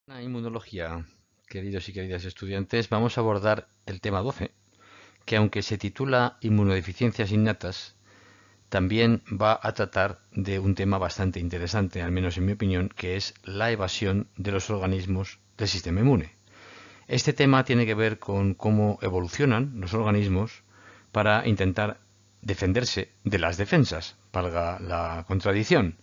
En inmunología, queridos y queridas estudiantes, vamos a abordar el tema 12, que aunque se titula Inmunodeficiencias innatas, también va a tratar de un tema bastante interesante, al menos en mi opinión, que es la evasión de los organismos del sistema inmune. Este tema tiene que ver con cómo evolucionan los organismos para intentar defenderse de las defensas, valga la contradicción.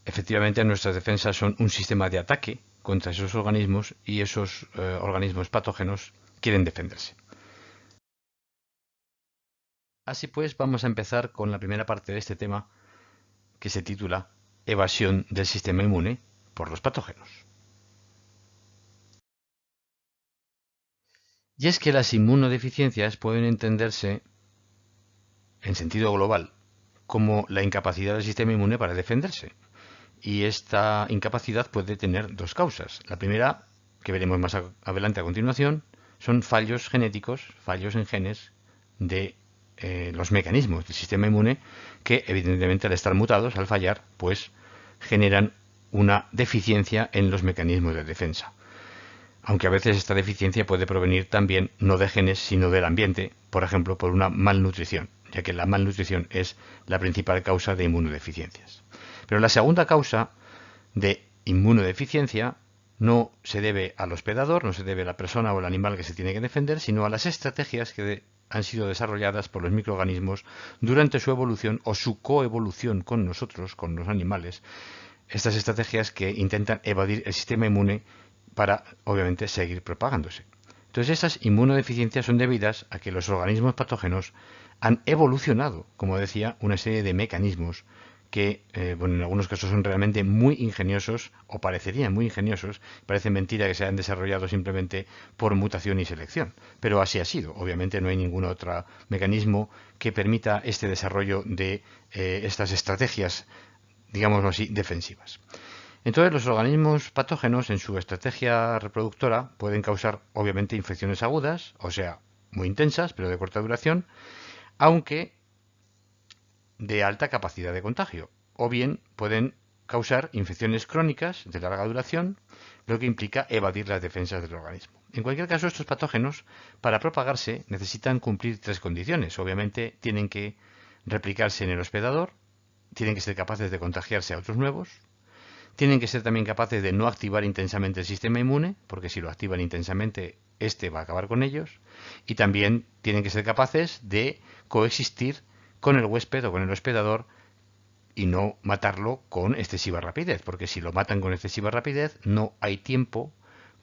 Efectivamente, nuestras defensas son un sistema de ataque contra esos organismos y esos organismos patógenos quieren defenderse. Así pues, vamos a empezar con la primera parte de este tema que se titula Evasión del sistema inmune por los patógenos. Y es que las inmunodeficiencias pueden entenderse en sentido global como la incapacidad del sistema inmune para defenderse. Y esta incapacidad puede tener dos causas. La primera, que veremos más adelante a continuación, son fallos genéticos, fallos en genes de los mecanismos del sistema inmune que evidentemente al estar mutados, al fallar, pues generan una deficiencia en los mecanismos de defensa. Aunque a veces esta deficiencia puede provenir también no de genes, sino del ambiente, por ejemplo, por una malnutrición, ya que la malnutrición es la principal causa de inmunodeficiencias. Pero la segunda causa de inmunodeficiencia no se debe al hospedador, no se debe a la persona o el animal que se tiene que defender, sino a las estrategias que han sido desarrolladas por los microorganismos durante su evolución o su coevolución con nosotros, con los animales. Estas estrategias que intentan evadir el sistema inmune para, obviamente, seguir propagándose. Entonces, estas inmunodeficiencias son debidas a que los organismos patógenos han evolucionado, como decía, una serie de mecanismos que, en algunos casos son realmente muy ingeniosos, o parecerían muy ingeniosos, parece mentira que se hayan desarrollado simplemente por mutación y selección, pero así ha sido. Obviamente no hay ningún otro mecanismo que permita este desarrollo de estas estrategias, digámoslo así, defensivas. Entonces, los organismos patógenos en su estrategia reproductora pueden causar, obviamente, infecciones agudas, o sea, muy intensas, pero de corta duración, aunque de alta capacidad de contagio, o bien pueden causar infecciones crónicas de larga duración, lo que implica evadir las defensas del organismo. En cualquier caso, estos patógenos, para propagarse, necesitan cumplir tres condiciones. Obviamente, tienen que replicarse en el hospedador, tienen que ser capaces de contagiarse a otros nuevos, tienen que ser también capaces de no activar intensamente el sistema inmune, porque si lo activan intensamente, este va a acabar con ellos. Y también tienen que ser capaces de coexistir con el huésped o con el hospedador y no matarlo con excesiva rapidez, porque si lo matan con excesiva rapidez, no hay tiempo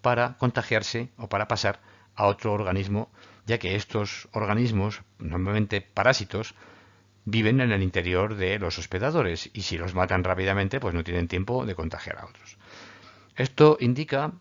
para contagiarse o para pasar a otro organismo, ya que estos organismos, normalmente parásitos, viven en el interior de los hospedadores y si los matan rápidamente pues no tienen tiempo de contagiar a otros. Esto indica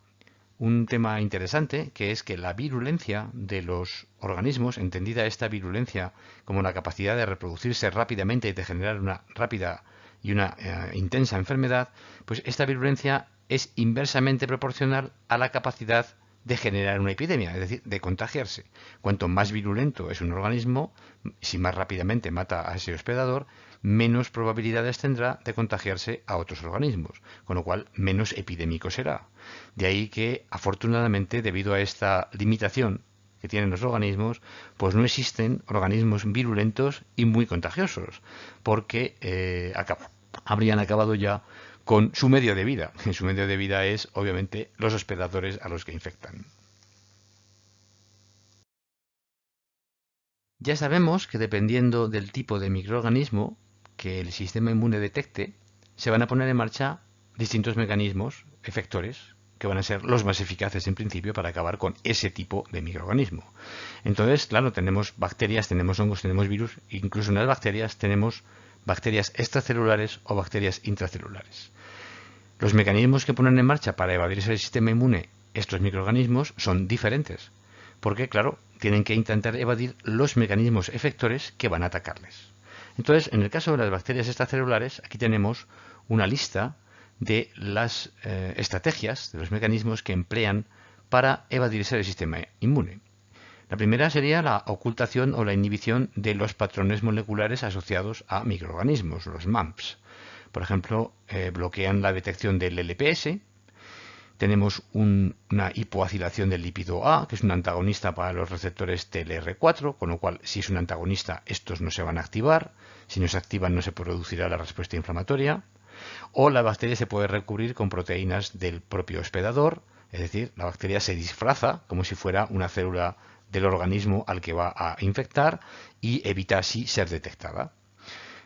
un tema interesante, que es que la virulencia de los organismos, entendida esta virulencia como la capacidad de reproducirse rápidamente y de generar una rápida y una intensa enfermedad, pues esta virulencia es inversamente proporcional a la capacidad de generar una epidemia, es decir, de contagiarse. Cuanto más virulento es un organismo, si más rápidamente mata a ese hospedador, menos probabilidades tendrá de contagiarse a otros organismos, con lo cual menos epidémico será. De ahí que, afortunadamente, debido a esta limitación que tienen los organismos, pues no existen organismos virulentos y muy contagiosos, porque habrían acabado ya con su medio de vida. Su medio de vida es, obviamente, los hospedadores a los que infectan. Ya sabemos que dependiendo del tipo de microorganismo que el sistema inmune detecte, se van a poner en marcha distintos mecanismos efectores que van a ser los más eficaces en principio para acabar con ese tipo de microorganismo. Entonces, claro, tenemos bacterias, tenemos hongos, tenemos virus, incluso en las bacterias tenemos bacterias extracelulares o bacterias intracelulares. Los mecanismos que ponen en marcha para evadirse el sistema inmune estos microorganismos son diferentes, porque, claro, tienen que intentar evadir los mecanismos efectores que van a atacarles. Entonces, en el caso de las bacterias extracelulares, aquí tenemos una lista de las estrategias, de los mecanismos que emplean para evadirse del sistema inmune. La primera sería la ocultación o la inhibición de los patrones moleculares asociados a microorganismos, los MAMPs. Por ejemplo, bloquean la detección del LPS, tenemos una hipoacilación del lípido A, que es un antagonista para los receptores TLR4, con lo cual si es un antagonista estos no se van a activar, si no se activan no se producirá la respuesta inflamatoria. O la bacteria se puede recubrir con proteínas del propio hospedador, es decir, la bacteria se disfraza como si fuera una célula del organismo al que va a infectar y evita así ser detectada.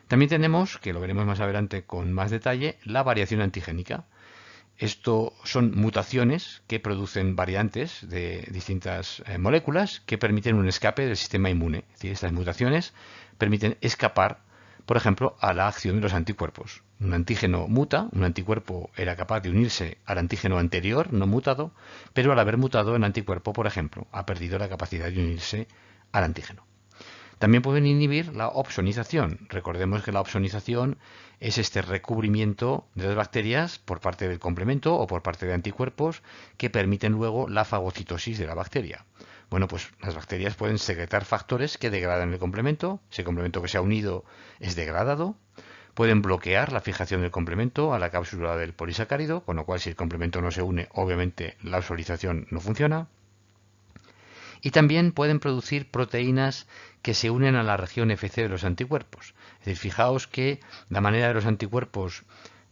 También tenemos, que lo veremos más adelante con más detalle, la variación antigénica. Esto son mutaciones que producen variantes de distintas moléculas que permiten un escape del sistema inmune. Es decir, estas mutaciones permiten escapar, por ejemplo, a la acción de los anticuerpos. Un antígeno muta, un anticuerpo era capaz de unirse al antígeno anterior, no mutado, pero al haber mutado el anticuerpo, por ejemplo, ha perdido la capacidad de unirse al antígeno. También pueden inhibir la opsonización. Recordemos que la opsonización es este recubrimiento de las bacterias por parte del complemento o por parte de anticuerpos que permiten luego la fagocitosis de la bacteria. Bueno, pues las bacterias pueden secretar factores que degradan el complemento. Ese complemento que se ha unido es degradado. Pueden bloquear la fijación del complemento a la cápsula del polisacárido, con lo cual si el complemento no se une, obviamente la opsonización no funciona. Y también pueden producir proteínas que se unen a la región Fc de los anticuerpos. Es decir, fijaos que la manera de los anticuerpos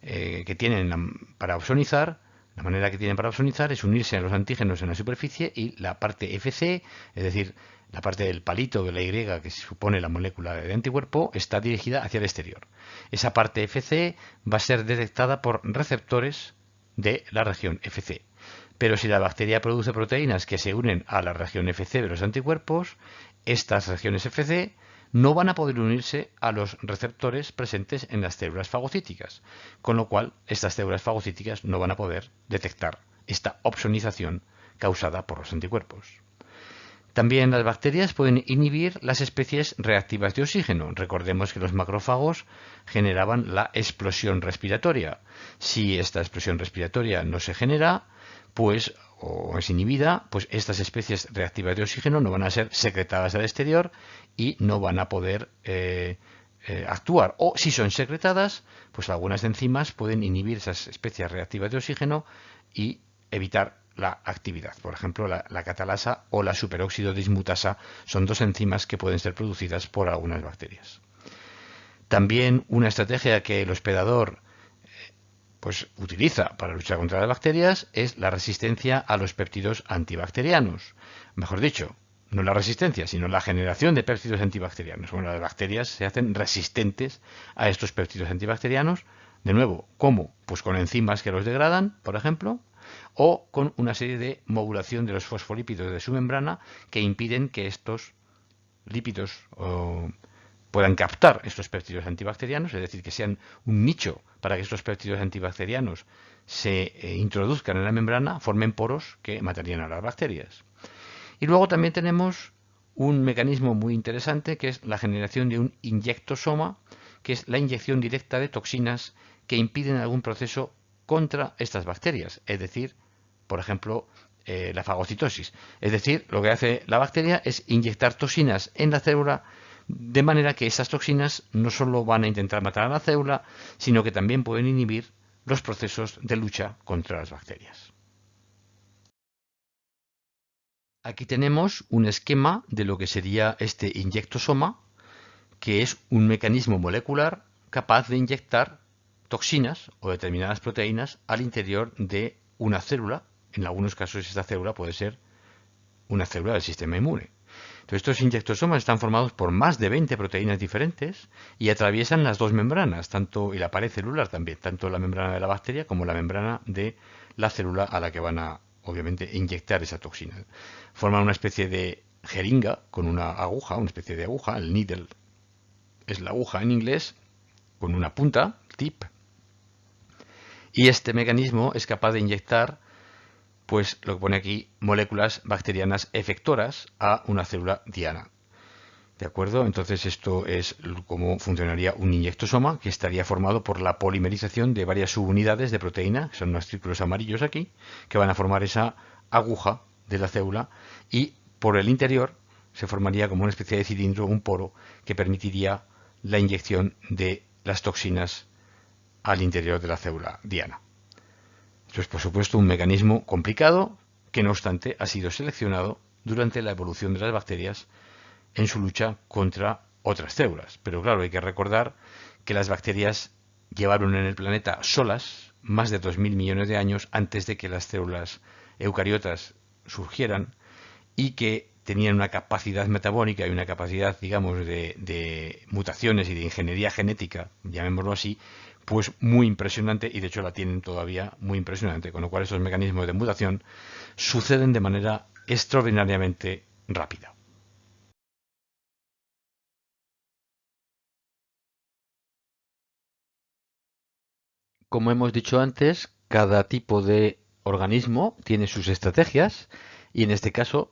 que tienen para opsonizar, la manera que tienen para opsonizar es unirse a los antígenos en la superficie y la parte Fc, es decir, la parte del palito de la Y que supone la molécula de anticuerpo, está dirigida hacia el exterior. Esa parte Fc va a ser detectada por receptores de la región Fc. Pero si la bacteria produce proteínas que se unen a la región Fc de los anticuerpos, estas regiones Fc no van a poder unirse a los receptores presentes en las células fagocíticas, con lo cual estas células fagocíticas no van a poder detectar esta opsonización causada por los anticuerpos. También las bacterias pueden inhibir las especies reactivas de oxígeno. Recordemos que los macrófagos generaban la explosión respiratoria. Si esta explosión respiratoria no se genera, pues o es inhibida, pues estas especies reactivas de oxígeno no van a ser secretadas al exterior y no van a poder actuar. O si son secretadas, pues algunas enzimas pueden inhibir esas especies reactivas de oxígeno y evitar la actividad. Por ejemplo, la catalasa o la superóxido dismutasa son dos enzimas que pueden ser producidas por algunas bacterias. También una estrategia que el hospedador pues utiliza para luchar contra las bacterias es la resistencia a los péptidos antibacterianos. Mejor dicho, no la resistencia, sino la generación de péptidos antibacterianos. Bueno, las bacterias se hacen resistentes a estos péptidos antibacterianos. De nuevo, ¿cómo? Pues con enzimas que los degradan, por ejemplo, o con una serie de modulación de los fosfolípidos de su membrana que impiden que estos lípidos puedan captar estos péptidos antibacterianos, es decir, que sean un nicho para que estos péptidos antibacterianos se introduzcan en la membrana, formen poros que matarían a las bacterias. Y luego también tenemos un mecanismo muy interesante que es la generación de un inyectosoma, que es la inyección directa de toxinas que impiden algún proceso contra estas bacterias, es decir, por ejemplo, la fagocitosis. Es decir, lo que hace la bacteria es inyectar toxinas en la célula de manera que esas toxinas no solo van a intentar matar a la célula, sino que también pueden inhibir los procesos de lucha contra las bacterias. Aquí tenemos un esquema de lo que sería este inyectosoma, que es un mecanismo molecular capaz de inyectar toxinas o determinadas proteínas al interior de una célula. En algunos casos esta célula puede ser una célula del sistema inmune. Entonces, estos inyectosomas están formados por más de 20 proteínas diferentes y atraviesan las dos membranas, y la pared celular también, tanto la membrana de la bacteria como la membrana de la célula a la que van a, obviamente, inyectar esa toxina. Forman una especie de jeringa con una aguja, una especie de aguja, el needle es la aguja en inglés, con una punta, tip, y este mecanismo es capaz de inyectar, pues lo que pone aquí, moléculas bacterianas efectoras a una célula diana. ¿De acuerdo? Entonces esto es cómo funcionaría un inyectosoma, que estaría formado por la polimerización de varias subunidades de proteína, que son unos círculos amarillos aquí, que van a formar esa aguja de la célula, y por el interior se formaría como una especie de cilindro, un poro, que permitiría la inyección de las toxinas al interior de la célula diana. Esto es, por supuesto, un mecanismo complicado que, no obstante, ha sido seleccionado durante la evolución de las bacterias en su lucha contra otras células. Pero claro, hay que recordar que las bacterias llevaron en el planeta solas más de 2.000 millones de años antes de que las células eucariotas surgieran y que tenían una capacidad metabólica y una capacidad, digamos, de mutaciones y de ingeniería genética, llamémoslo así, pues muy impresionante, y de hecho la tienen todavía muy impresionante, con lo cual esos mecanismos de mutación suceden de manera extraordinariamente rápida. Como hemos dicho antes, cada tipo de organismo tiene sus estrategias y en este caso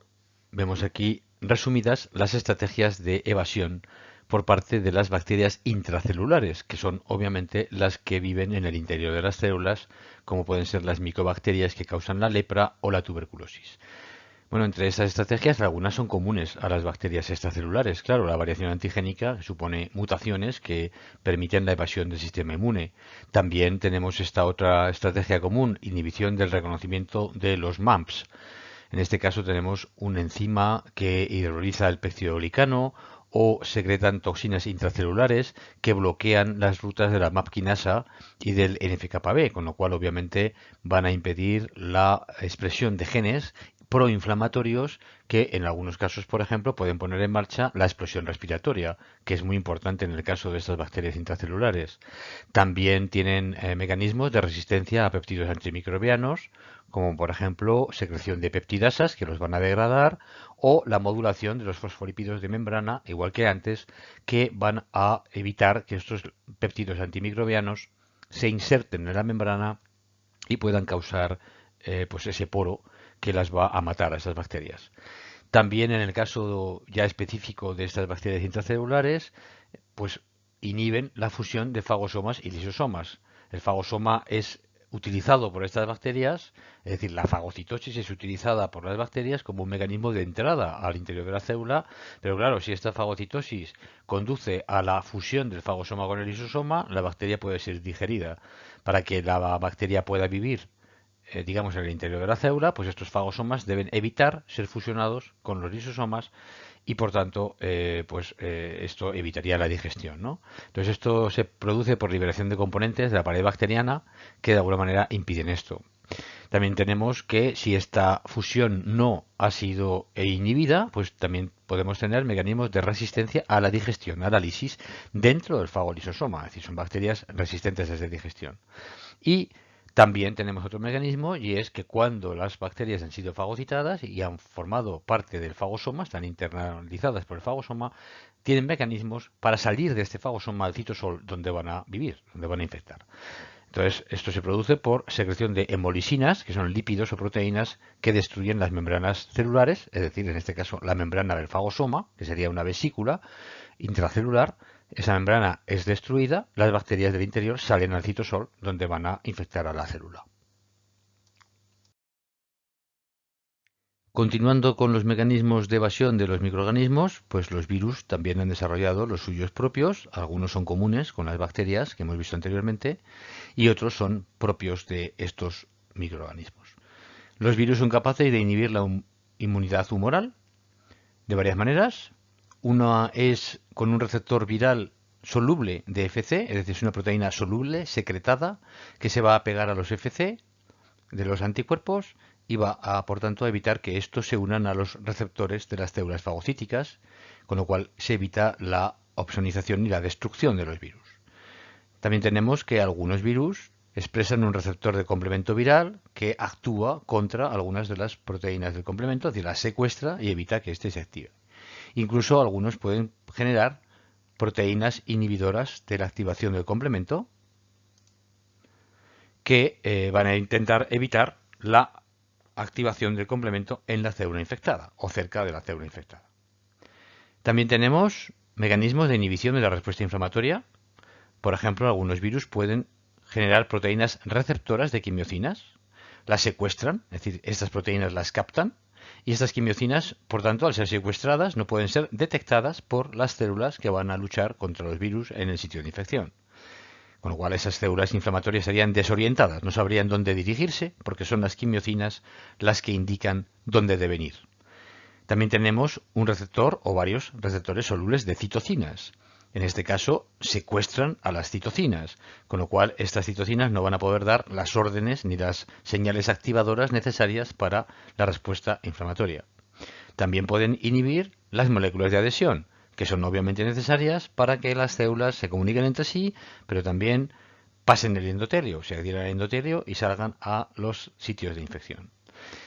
vemos aquí resumidas las estrategias de evasión por parte de las bacterias intracelulares, que son obviamente las que viven en el interior de las células, como pueden ser las micobacterias que causan la lepra o la tuberculosis. Bueno, entre estas estrategias, algunas son comunes a las bacterias extracelulares. Claro, la variación antigénica supone mutaciones que permiten la evasión del sistema inmune. También tenemos esta otra estrategia común, inhibición del reconocimiento de los MAMPs. En este caso tenemos un enzima que hidroliza el peptidoglicano o secretan toxinas intracelulares que bloquean las rutas de la MAP quinasa y del NF-κB, con lo cual obviamente van a impedir la expresión de genes proinflamatorios que en algunos casos, por ejemplo, pueden poner en marcha la explosión respiratoria, que es muy importante en el caso de estas bacterias intracelulares. También tienen mecanismos de resistencia a péptidos antimicrobianos, como por ejemplo secreción de peptidasas que los van a degradar o la modulación de los fosfolípidos de membrana, igual que antes, que van a evitar que estos péptidos antimicrobianos se inserten en la membrana y puedan causar pues ese poro que las va a matar a esas bacterias. También en el caso ya específico de estas bacterias intracelulares, pues inhiben la fusión de fagosomas y lisosomas. El fagosoma es utilizado por estas bacterias, es decir, la fagocitosis es utilizada por las bacterias como un mecanismo de entrada al interior de la célula, pero claro, si esta fagocitosis conduce a la fusión del fagosoma con el lisosoma, la bacteria puede ser digerida. Para que la bacteria pueda vivir digamos, en el interior de la célula, pues estos fagosomas deben evitar ser fusionados con los lisosomas y por tanto, esto evitaría la digestión, ¿no? Entonces esto se produce por liberación de componentes de la pared bacteriana que de alguna manera impiden esto. También tenemos que si esta fusión no ha sido inhibida, pues también podemos tener mecanismos de resistencia a la digestión, a la lisis, dentro del fagolisosoma, es decir, son bacterias resistentes a esa digestión. Y también tenemos otro mecanismo y es que cuando las bacterias han sido fagocitadas y han formado parte del fagosoma, están internalizadas por el fagosoma, tienen mecanismos para salir de este fagosoma al citosol donde van a vivir, donde van a infectar. Entonces, esto se produce por secreción de hemolisinas, que son lípidos o proteínas que destruyen las membranas celulares, es decir, en este caso la membrana del fagosoma, que sería una vesícula intracelular. Esa membrana es destruida, las bacterias del interior salen al citosol, donde van a infectar a la célula. Continuando con los mecanismos de evasión de los microorganismos, pues los virus también han desarrollado los suyos propios. Algunos son comunes con las bacterias que hemos visto anteriormente y otros son propios de estos microorganismos. Los virus son capaces de inhibir la inmunidad humoral de varias maneras. Una es con un receptor viral soluble de FC, es decir, es una proteína soluble, secretada, que se va a pegar a los FC de los anticuerpos y va a, por tanto, a evitar que estos se unan a los receptores de las células fagocíticas, con lo cual se evita la opsonización y la destrucción de los virus. También tenemos que algunos virus expresan un receptor de complemento viral que actúa contra algunas de las proteínas del complemento, es decir, las secuestra y evita que éste se active. Incluso algunos pueden generar proteínas inhibidoras de la activación del complemento que van a intentar evitar la activación del complemento en la célula infectada o cerca de la célula infectada. También tenemos mecanismos de inhibición de la respuesta inflamatoria. Por ejemplo, algunos virus pueden generar proteínas receptoras de quimiocinas, las secuestran, es decir, estas proteínas las captan, y estas quimiocinas, por tanto, al ser secuestradas, no pueden ser detectadas por las células que van a luchar contra los virus en el sitio de infección. con lo cual esas células inflamatorias estarían desorientadas, no sabrían dónde dirigirse, porque son las quimiocinas las que indican dónde deben ir. También tenemos un receptor o varios receptores solubles de citocinas. En este caso, secuestran a las citocinas, con lo cual estas citocinas no van a poder dar las órdenes ni las señales activadoras necesarias para la respuesta inflamatoria. También pueden inhibir las moléculas de adhesión, que son obviamente necesarias para que las células se comuniquen entre sí, pero también pasen el endotelio, se adhieran al endotelio y salgan a los sitios de infección.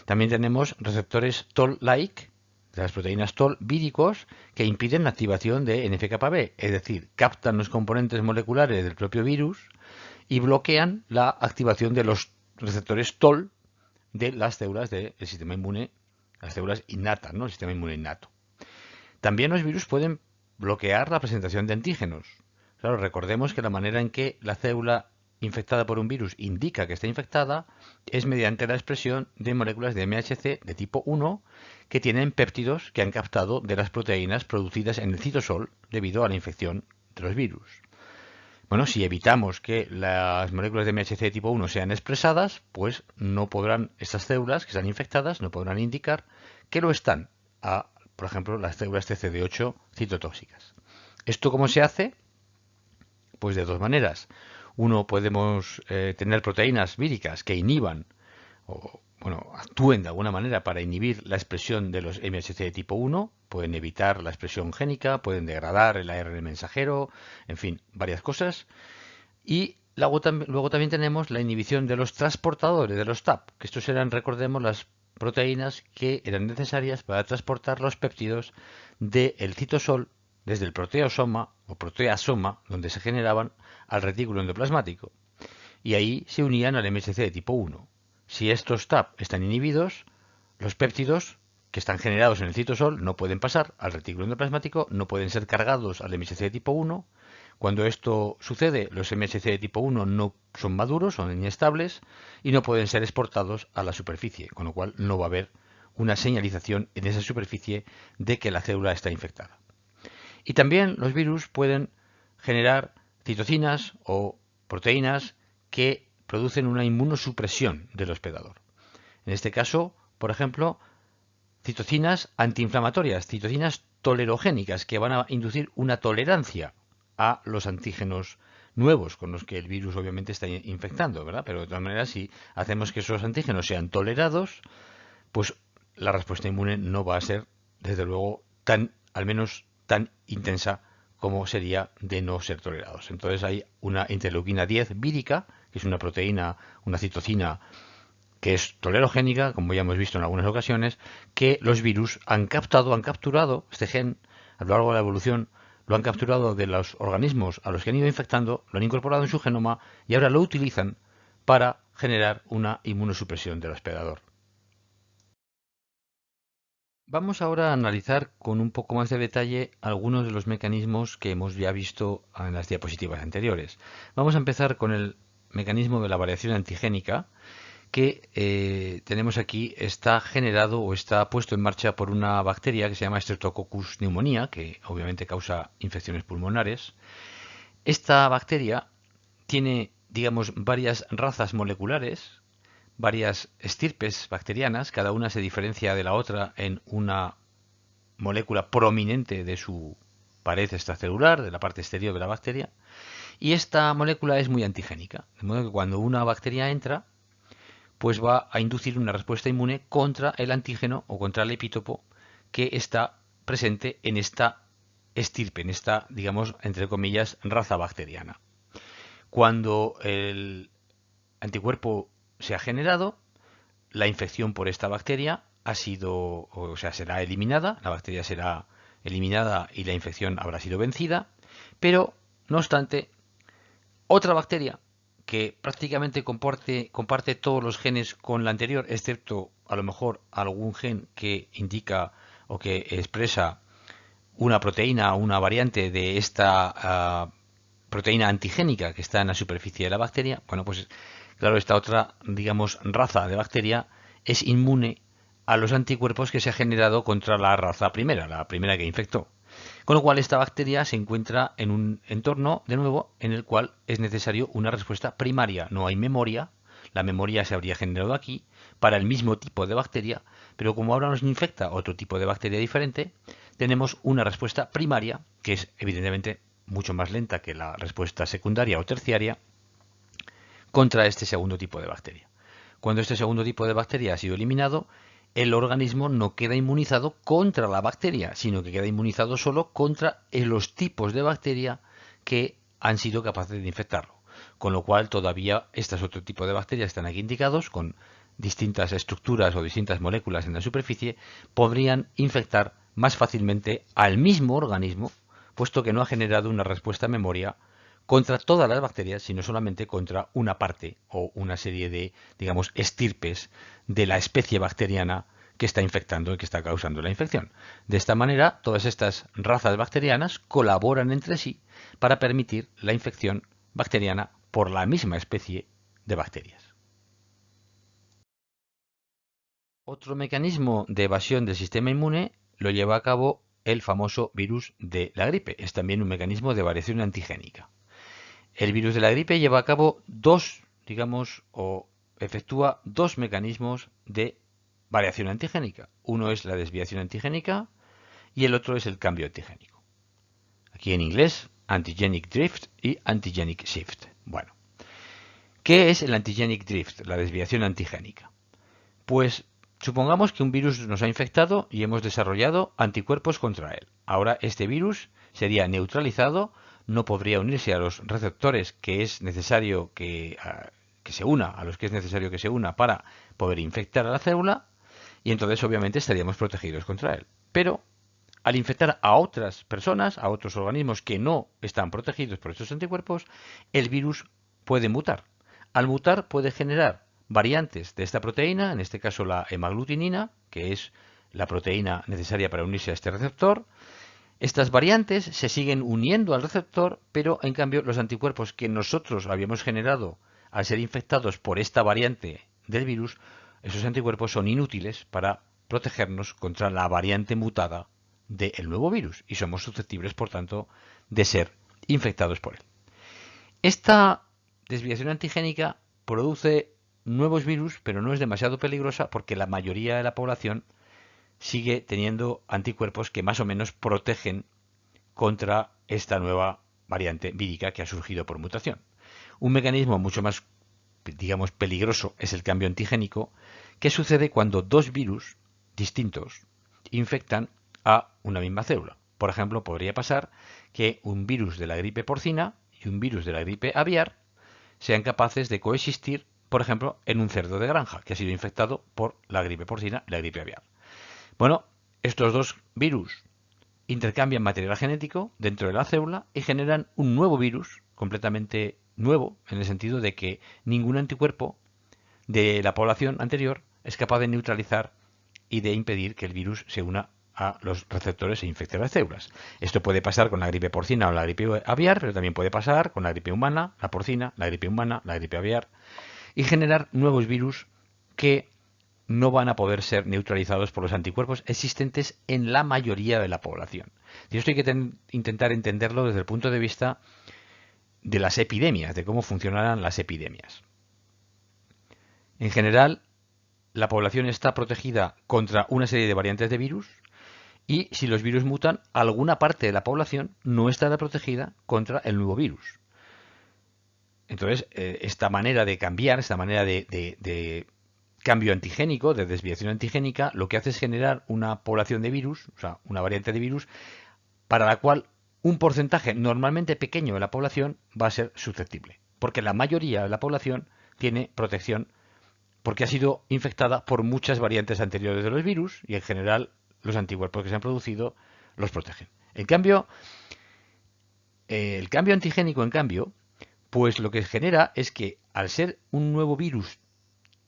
También tenemos receptores Toll-like, de las proteínas Toll víricos, que impiden la activación de NF-κB, es decir, captan los componentes moleculares del propio virus y bloquean la activación de los receptores Toll de las células del sistema inmune, las células innatas, ¿no? El sistema inmune innato. También los virus pueden bloquear la presentación de antígenos. Claro, recordemos que la manera en que la célula infectada por un virus indica que está infectada es mediante la expresión de moléculas de MHC de tipo 1 que tienen péptidos que han captado de las proteínas producidas en el citosol debido a la infección de los virus. Bueno, si evitamos que las moléculas de MHC de tipo 1 sean expresadas, pues no podrán, estas células que están infectadas no podrán indicar que lo están a, por ejemplo, las células TCD8 citotóxicas. ¿Esto cómo se hace? Pues de dos maneras. Uno, podemos tener proteínas víricas que inhiban o actúen de alguna manera para inhibir la expresión de los MHC de tipo 1, pueden evitar la expresión génica, pueden degradar el ARN mensajero, en fin, varias cosas. Y luego también tenemos la inhibición de los transportadores, de los TAP, que estos eran, recordemos, las proteínas que eran necesarias para transportar los péptidos del citosol desde el proteosoma o proteasoma, donde se generaban, al retículo endoplasmático. Y ahí se unían al MHC de tipo 1. Si estos TAP están inhibidos, los péptidos que están generados en el citosol no pueden pasar al retículo endoplasmático, no pueden ser cargados al MHC de tipo 1. Cuando esto sucede, los MHC de tipo 1 no son maduros, son inestables y no pueden ser exportados a la superficie, con lo cual no va a haber una señalización en esa superficie de que la célula está infectada. Y también los virus pueden generar citocinas o proteínas que producen una inmunosupresión del hospedador. En este caso, por ejemplo, citocinas antiinflamatorias, citocinas tolerogénicas que van a inducir una tolerancia a los antígenos nuevos con los que el virus obviamente está infectando, ¿verdad? Pero de todas maneras, si hacemos que esos antígenos sean tolerados, pues la respuesta inmune no va a ser, desde luego, al menos tan intensa como sería de no ser tolerados. Entonces hay una interleuquina 10 vírica, que es una proteína, una citocina que es tolerogénica, como ya hemos visto en algunas ocasiones, que los virus han capturado este gen a lo largo de la evolución, lo han capturado de los organismos a los que han ido infectando, lo han incorporado en su genoma y ahora lo utilizan para generar una inmunosupresión del hospedador. Vamos ahora a analizar con un poco más de detalle algunos de los mecanismos que hemos ya visto en las diapositivas anteriores. Vamos a empezar con el mecanismo de la variación antigénica, que tenemos aquí, está generado o está puesto en marcha por una bacteria que se llama Streptococcus pneumoniae, que obviamente causa infecciones pulmonares. Esta bacteria tiene, digamos, varias razas moleculares, varias estirpes bacterianas, cada una se diferencia de la otra en una molécula prominente de su pared extracelular, de la parte exterior de la bacteria, y esta molécula es muy antigénica, de modo que cuando una bacteria entra, pues va a inducir una respuesta inmune contra el antígeno o contra el epítopo que está presente en esta estirpe, en esta, digamos, entre comillas, raza bacteriana. Cuando el anticuerpo se ha generado, la infección por esta bacteria será eliminada, la bacteria será eliminada y la infección habrá sido vencida, pero, no obstante, otra bacteria que prácticamente comparte todos los genes con la anterior, excepto a lo mejor algún gen que indica o que expresa una proteína o una variante de esta proteína antigénica que está en la superficie de la bacteria, bueno, pues claro, esta otra, digamos, raza de bacteria es inmune a los anticuerpos que se ha generado contra la raza primera, la primera que infectó. Con lo cual esta bacteria se encuentra en un entorno, de nuevo, en el cual es necesario una respuesta primaria. No hay memoria, la memoria se habría generado aquí para el mismo tipo de bacteria, pero como ahora nos infecta otro tipo de bacteria diferente, tenemos una respuesta primaria, que es evidentemente mucho más lenta que la respuesta secundaria o terciaria, contra este segundo tipo de bacteria. Cuando este segundo tipo de bacteria ha sido eliminado, el organismo no queda inmunizado contra la bacteria, sino que queda inmunizado solo contra los tipos de bacteria que han sido capaces de infectarlo. Con lo cual todavía estos otro tipo de bacterias están aquí indicados con distintas estructuras o distintas moléculas en la superficie, podrían infectar más fácilmente al mismo organismo, puesto que no ha generado una respuesta a memoria contra todas las bacterias, sino solamente contra una parte o una serie de, digamos, estirpes de la especie bacteriana que está infectando y que está causando la infección. De esta manera, todas estas razas bacterianas colaboran entre sí para permitir la infección bacteriana por la misma especie de bacterias. Otro mecanismo de evasión del sistema inmune lo lleva a cabo el famoso virus de la gripe. Es también un mecanismo de variación antigénica. El virus de la gripe lleva a cabo dos, digamos, o efectúa dos mecanismos de variación antigénica. Uno es la desviación antigénica y el otro es el cambio antigénico. Aquí en inglés, antigenic drift y antigenic shift. Bueno, ¿qué es el antigenic drift, la desviación antigénica? Pues supongamos que un virus nos ha infectado y hemos desarrollado anticuerpos contra él. Ahora este virus sería neutralizado, no podría unirse a los receptores que es necesario que se una, a los que es necesario que se una para poder infectar a la célula, y entonces obviamente estaríamos protegidos contra él. Pero al infectar a otras personas, a otros organismos que no están protegidos por estos anticuerpos, el virus puede mutar. Al mutar puede generar variantes de esta proteína, en este caso la hemaglutinina, que es la proteína necesaria para unirse a este receptor. Estas variantes se siguen uniendo al receptor, pero en cambio los anticuerpos que nosotros habíamos generado al ser infectados por esta variante del virus, esos anticuerpos son inútiles para protegernos contra la variante mutada del nuevo virus y somos susceptibles, por tanto, de ser infectados por él. Esta desviación antigénica produce nuevos virus, pero no es demasiado peligrosa porque la mayoría de la población sigue teniendo anticuerpos que más o menos protegen contra esta nueva variante vírica que ha surgido por mutación. Un mecanismo mucho más, digamos, peligroso es el cambio antigénico, que sucede cuando dos virus distintos infectan a una misma célula. Por ejemplo, podría pasar que un virus de la gripe porcina y un virus de la gripe aviar sean capaces de coexistir, por ejemplo, en un cerdo de granja que ha sido infectado por la gripe porcina y la gripe aviar. Bueno, estos dos virus intercambian material genético dentro de la célula y generan un nuevo virus, completamente nuevo, en el sentido de que ningún anticuerpo de la población anterior es capaz de neutralizar y de impedir que el virus se una a los receptores e infecte las células. Esto puede pasar con la gripe porcina o la gripe aviar, pero también puede pasar con la gripe humana, la porcina, la gripe humana, la gripe aviar, y generar nuevos virus que no van a poder ser neutralizados por los anticuerpos existentes en la mayoría de la población. Y esto hay que intentar entenderlo desde el punto de vista de las epidemias, de cómo funcionarán las epidemias. En general, la población está protegida contra una serie de variantes de virus y si los virus mutan, alguna parte de la población no estará protegida contra el nuevo virus. Entonces, esta manera de cambiar, esta manera de cambio antigénico, de desviación antigénica, lo que hace es generar una población de virus, o sea, una variante de virus, para la cual un porcentaje normalmente pequeño de la población va a ser susceptible. Porque la mayoría de la población tiene protección porque ha sido infectada por muchas variantes anteriores de los virus y en general los anticuerpos que se han producido los protegen. En cambio, el cambio antigénico, en cambio, pues lo que genera es que al ser un nuevo virus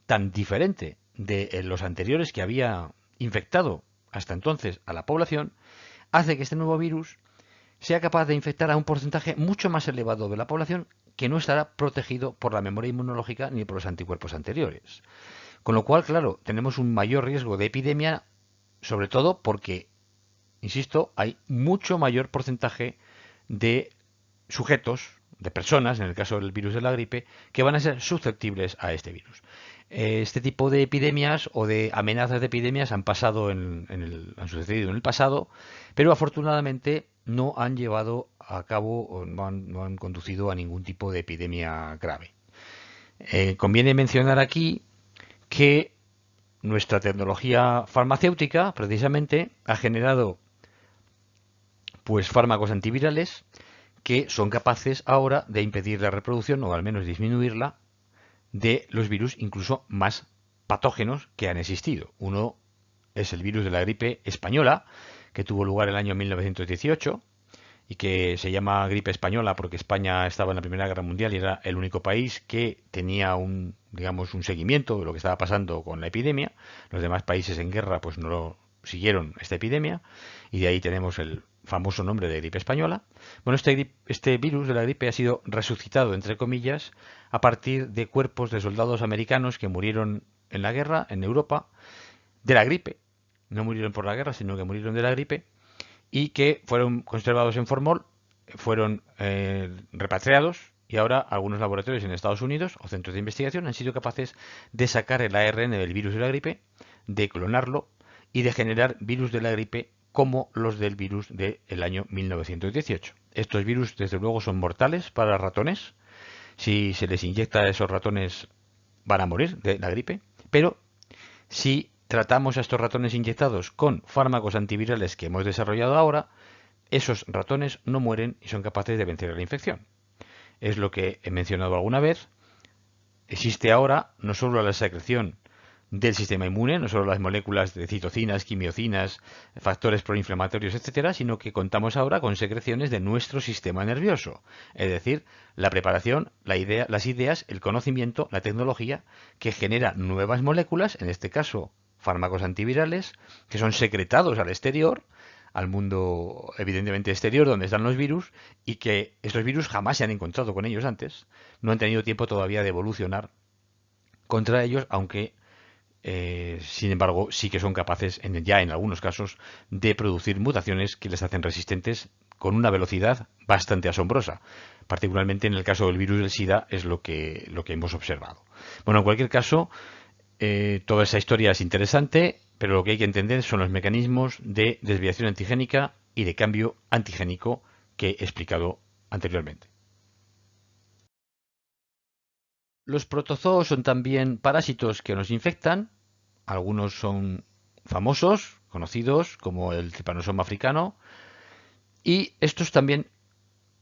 tan diferente de los anteriores que había infectado hasta entonces a la población, hace que este nuevo virus sea capaz de infectar a un porcentaje mucho más elevado de la población que no estará protegido por la memoria inmunológica ni por los anticuerpos anteriores. Con lo cual, claro, tenemos un mayor riesgo de epidemia, sobre todo porque insisto, hay mucho mayor porcentaje de sujetos, de personas, en el caso del virus de la gripe, que van a ser susceptibles a este virus. Este tipo de epidemias o de amenazas de epidemias han han sucedido en el pasado, pero afortunadamente no han llevado a cabo o no han conducido a ningún tipo de epidemia grave. Conviene mencionar aquí que nuestra tecnología farmacéutica, precisamente, ha generado pues fármacos antivirales que son capaces ahora de impedir la reproducción o al menos disminuirla de los virus incluso más patógenos que han existido. Uno es el virus de la gripe española, que tuvo lugar el año 1918 y que se llama gripe española porque España estaba en la Primera Guerra Mundial y era el único país que tenía un seguimiento de lo que estaba pasando con la epidemia. Los demás países en guerra pues no lo siguieron esta epidemia y de ahí tenemos el famoso nombre de gripe española. Bueno, este virus de la gripe ha sido resucitado, entre comillas, a partir de cuerpos de soldados americanos que murieron en la guerra, en Europa, de la gripe. No murieron por la guerra, sino que murieron de la gripe y que fueron conservados en formol, fueron repatriados y ahora algunos laboratorios en Estados Unidos o centros de investigación han sido capaces de sacar el ARN del virus de la gripe, de clonarlo y de generar virus de la gripe como los del virus del año 1918. Estos virus, desde luego, son mortales para ratones. Si se les inyecta a esos ratones, van a morir de la gripe. Pero si tratamos a estos ratones inyectados con fármacos antivirales que hemos desarrollado ahora, esos ratones no mueren y son capaces de vencer la infección. Es lo que he mencionado alguna vez. Existe ahora no solo la secreción del sistema inmune, no solo las moléculas de citocinas, quimiocinas, factores proinflamatorios, etcétera, sino que contamos ahora con secreciones de nuestro sistema nervioso, es decir, la preparación, las ideas, el conocimiento, la tecnología que genera nuevas moléculas, en este caso fármacos antivirales, que son secretados al exterior, al mundo evidentemente exterior donde están los virus y que estos virus jamás se han encontrado con ellos antes, no han tenido tiempo todavía de evolucionar contra ellos, aunque sin embargo, sí que son capaces, ya en algunos casos, de producir mutaciones que les hacen resistentes con una velocidad bastante asombrosa. Particularmente en el caso del virus del SIDA es lo que hemos observado. Bueno, en cualquier caso, toda esa historia es interesante, pero lo que hay que entender son los mecanismos de desviación antigénica y de cambio antigénico que he explicado anteriormente. Los protozoos son también parásitos que nos infectan. Algunos son famosos, conocidos, como el Trypanosoma africano. Y estos también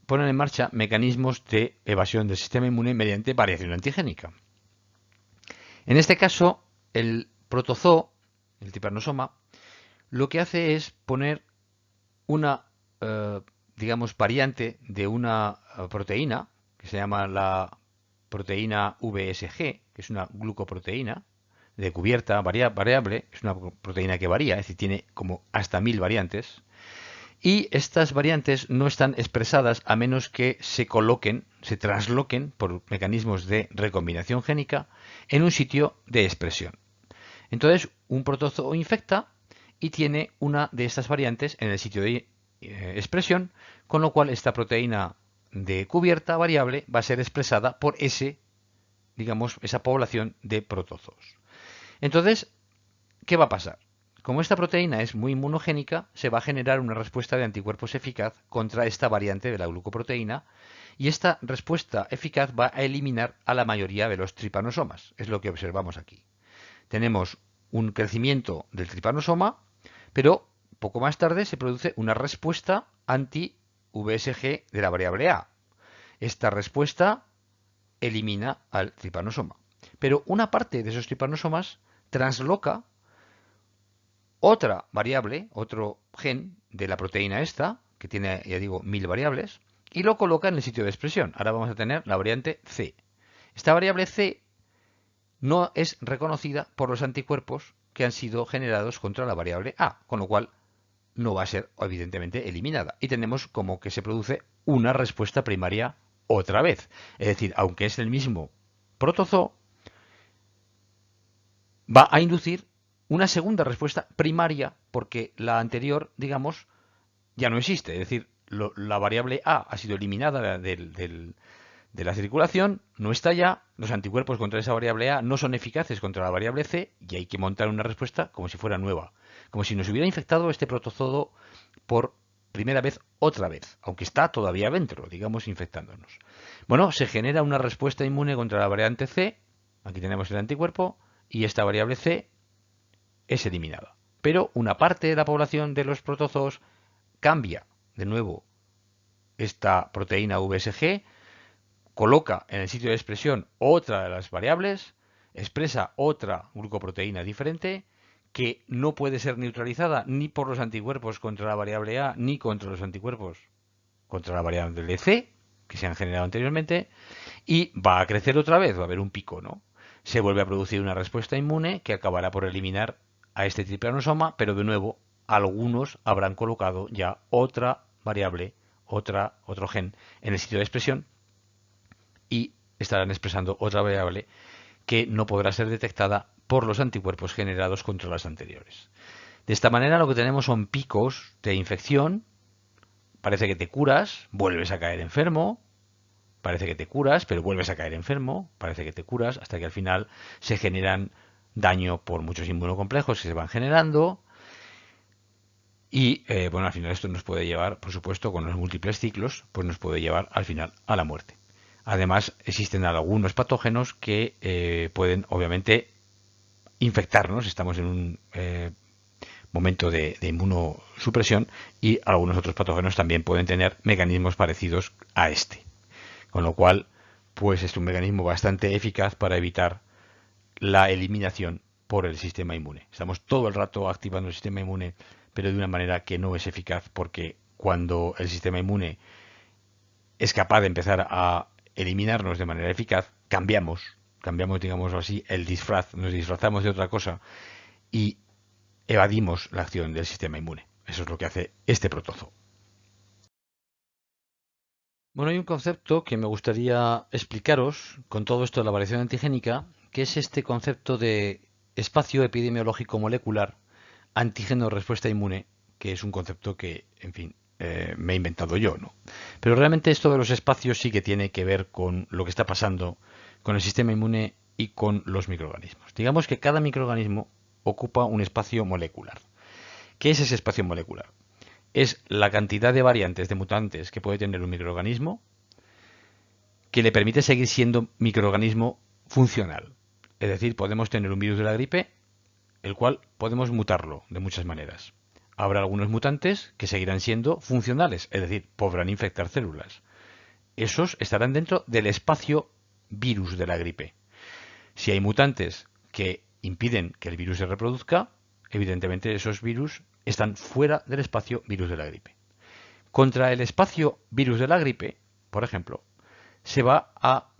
ponen en marcha mecanismos de evasión del sistema inmune mediante variación antigénica. En este caso, el protozoo, el Trypanosoma, lo que hace es poner una, variante de una proteína que se llama la proteína VSG, que es una glucoproteína de cubierta variable, es una proteína que varía, es decir, tiene como hasta 1000 variantes, y estas variantes no están expresadas a menos que se coloquen, se transloquen por mecanismos de recombinación génica en un sitio de expresión. Entonces, un protozoo infecta y tiene una de estas variantes en el sitio de expresión, con lo cual esta proteína de cubierta variable va a ser expresada por esa población de protozoos. Entonces, ¿qué va a pasar? Como esta proteína es muy inmunogénica, se va a generar una respuesta de anticuerpos eficaz contra esta variante de la glucoproteína y esta respuesta eficaz va a eliminar a la mayoría de los tripanosomas. Es lo que observamos aquí. Tenemos un crecimiento del tripanosoma, pero poco más tarde se produce una respuesta anti-VSG de la variable A. Esta respuesta elimina al tripanosoma. Pero una parte de esos tripanosomas transloca otra variable, otro gen de la proteína esta, que tiene, ya digo, 1000 variables, y lo coloca en el sitio de expresión. Ahora vamos a tener la variante C. Esta variable C no es reconocida por los anticuerpos que han sido generados contra la variable A, con lo cual no va a ser evidentemente eliminada. Y tenemos como que se produce una respuesta primaria otra vez. Es decir, aunque es el mismo protozoo, va a inducir una segunda respuesta primaria porque la anterior, digamos, ya no existe. Es decir, la variable A ha sido eliminada de la circulación, no está ya, los anticuerpos contra esa variable A no son eficaces contra la variable C y hay que montar una respuesta como si fuera nueva. Como si nos hubiera infectado este protozoo por primera vez otra vez, aunque está todavía dentro, digamos, infectándonos. Bueno, se genera una respuesta inmune contra la variante C, aquí tenemos el anticuerpo, y esta variable C es eliminada. Pero una parte de la población de los protozoos cambia de nuevo esta proteína VSG, coloca en el sitio de expresión otra de las variables, expresa otra glucoproteína diferente que no puede ser neutralizada ni por los anticuerpos contra la variable A ni contra los anticuerpos contra la variable C que se han generado anteriormente y va a crecer otra vez, va a haber un pico, ¿no? Se vuelve a producir una respuesta inmune que acabará por eliminar a este tripleanosoma, pero de nuevo algunos habrán colocado ya otra variable, otro gen en el sitio de expresión y estarán expresando otra variable que no podrá ser detectada por los anticuerpos generados contra las anteriores. De esta manera lo que tenemos son picos de infección, parece que te curas, vuelves a caer enfermo, parece que te curas, pero vuelves a caer enfermo, parece que te curas, hasta que al final se generan daño por muchos inmunocomplejos que se van generando y bueno, al final esto nos puede llevar, por supuesto, con los múltiples ciclos, pues nos puede llevar al final a la muerte. Además, existen algunos patógenos que pueden, obviamente, infectarnos. Estamos en un momento de inmunosupresión y algunos otros patógenos también pueden tener mecanismos parecidos a este. Con lo cual, pues es un mecanismo bastante eficaz para evitar la eliminación por el sistema inmune. Estamos todo el rato activando el sistema inmune, pero de una manera que no es eficaz porque cuando el sistema inmune es capaz de empezar a eliminarnos de manera eficaz, cambiamos, digamos así, el disfraz, nos disfrazamos de otra cosa y evadimos la acción del sistema inmune. Eso es lo que hace este protozoo. Bueno, hay un concepto que me gustaría explicaros con todo esto de la variación antigénica, que es este concepto de espacio epidemiológico molecular antígeno-respuesta inmune, que es un concepto que, en fin, me he inventado yo, ¿no? Pero realmente esto de los espacios sí que tiene que ver con lo que está pasando con el sistema inmune y con los microorganismos. Digamos que cada microorganismo ocupa un espacio molecular. ¿Qué es ese espacio molecular? Es la cantidad de variantes de mutantes que puede tener un microorganismo que le permite seguir siendo microorganismo funcional. Es decir, podemos tener un virus de la gripe, el cual podemos mutarlo de muchas maneras. Habrá algunos mutantes que seguirán siendo funcionales, es decir, podrán infectar células. Esos estarán dentro del espacio virus de la gripe. Si hay mutantes que impiden que el virus se reproduzca, evidentemente esos virus están fuera del espacio virus de la gripe. Contra el espacio virus de la gripe, por ejemplo, se va a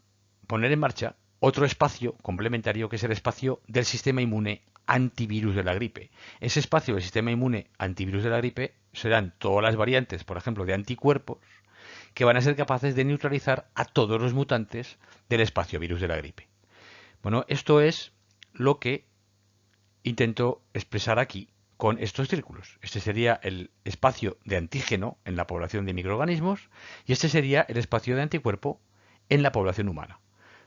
poner en marcha otro espacio complementario que es el espacio del sistema inmune antivirus de la gripe. Ese espacio del sistema inmune antivirus de la gripe serán todas las variantes, por ejemplo, de anticuerpos que van a ser capaces de neutralizar a todos los mutantes del espacio virus de la gripe. Bueno, esto es lo que intento expresar aquí con estos círculos. Este sería el espacio de antígeno en la población de microorganismos y este sería el espacio de anticuerpo en la población humana.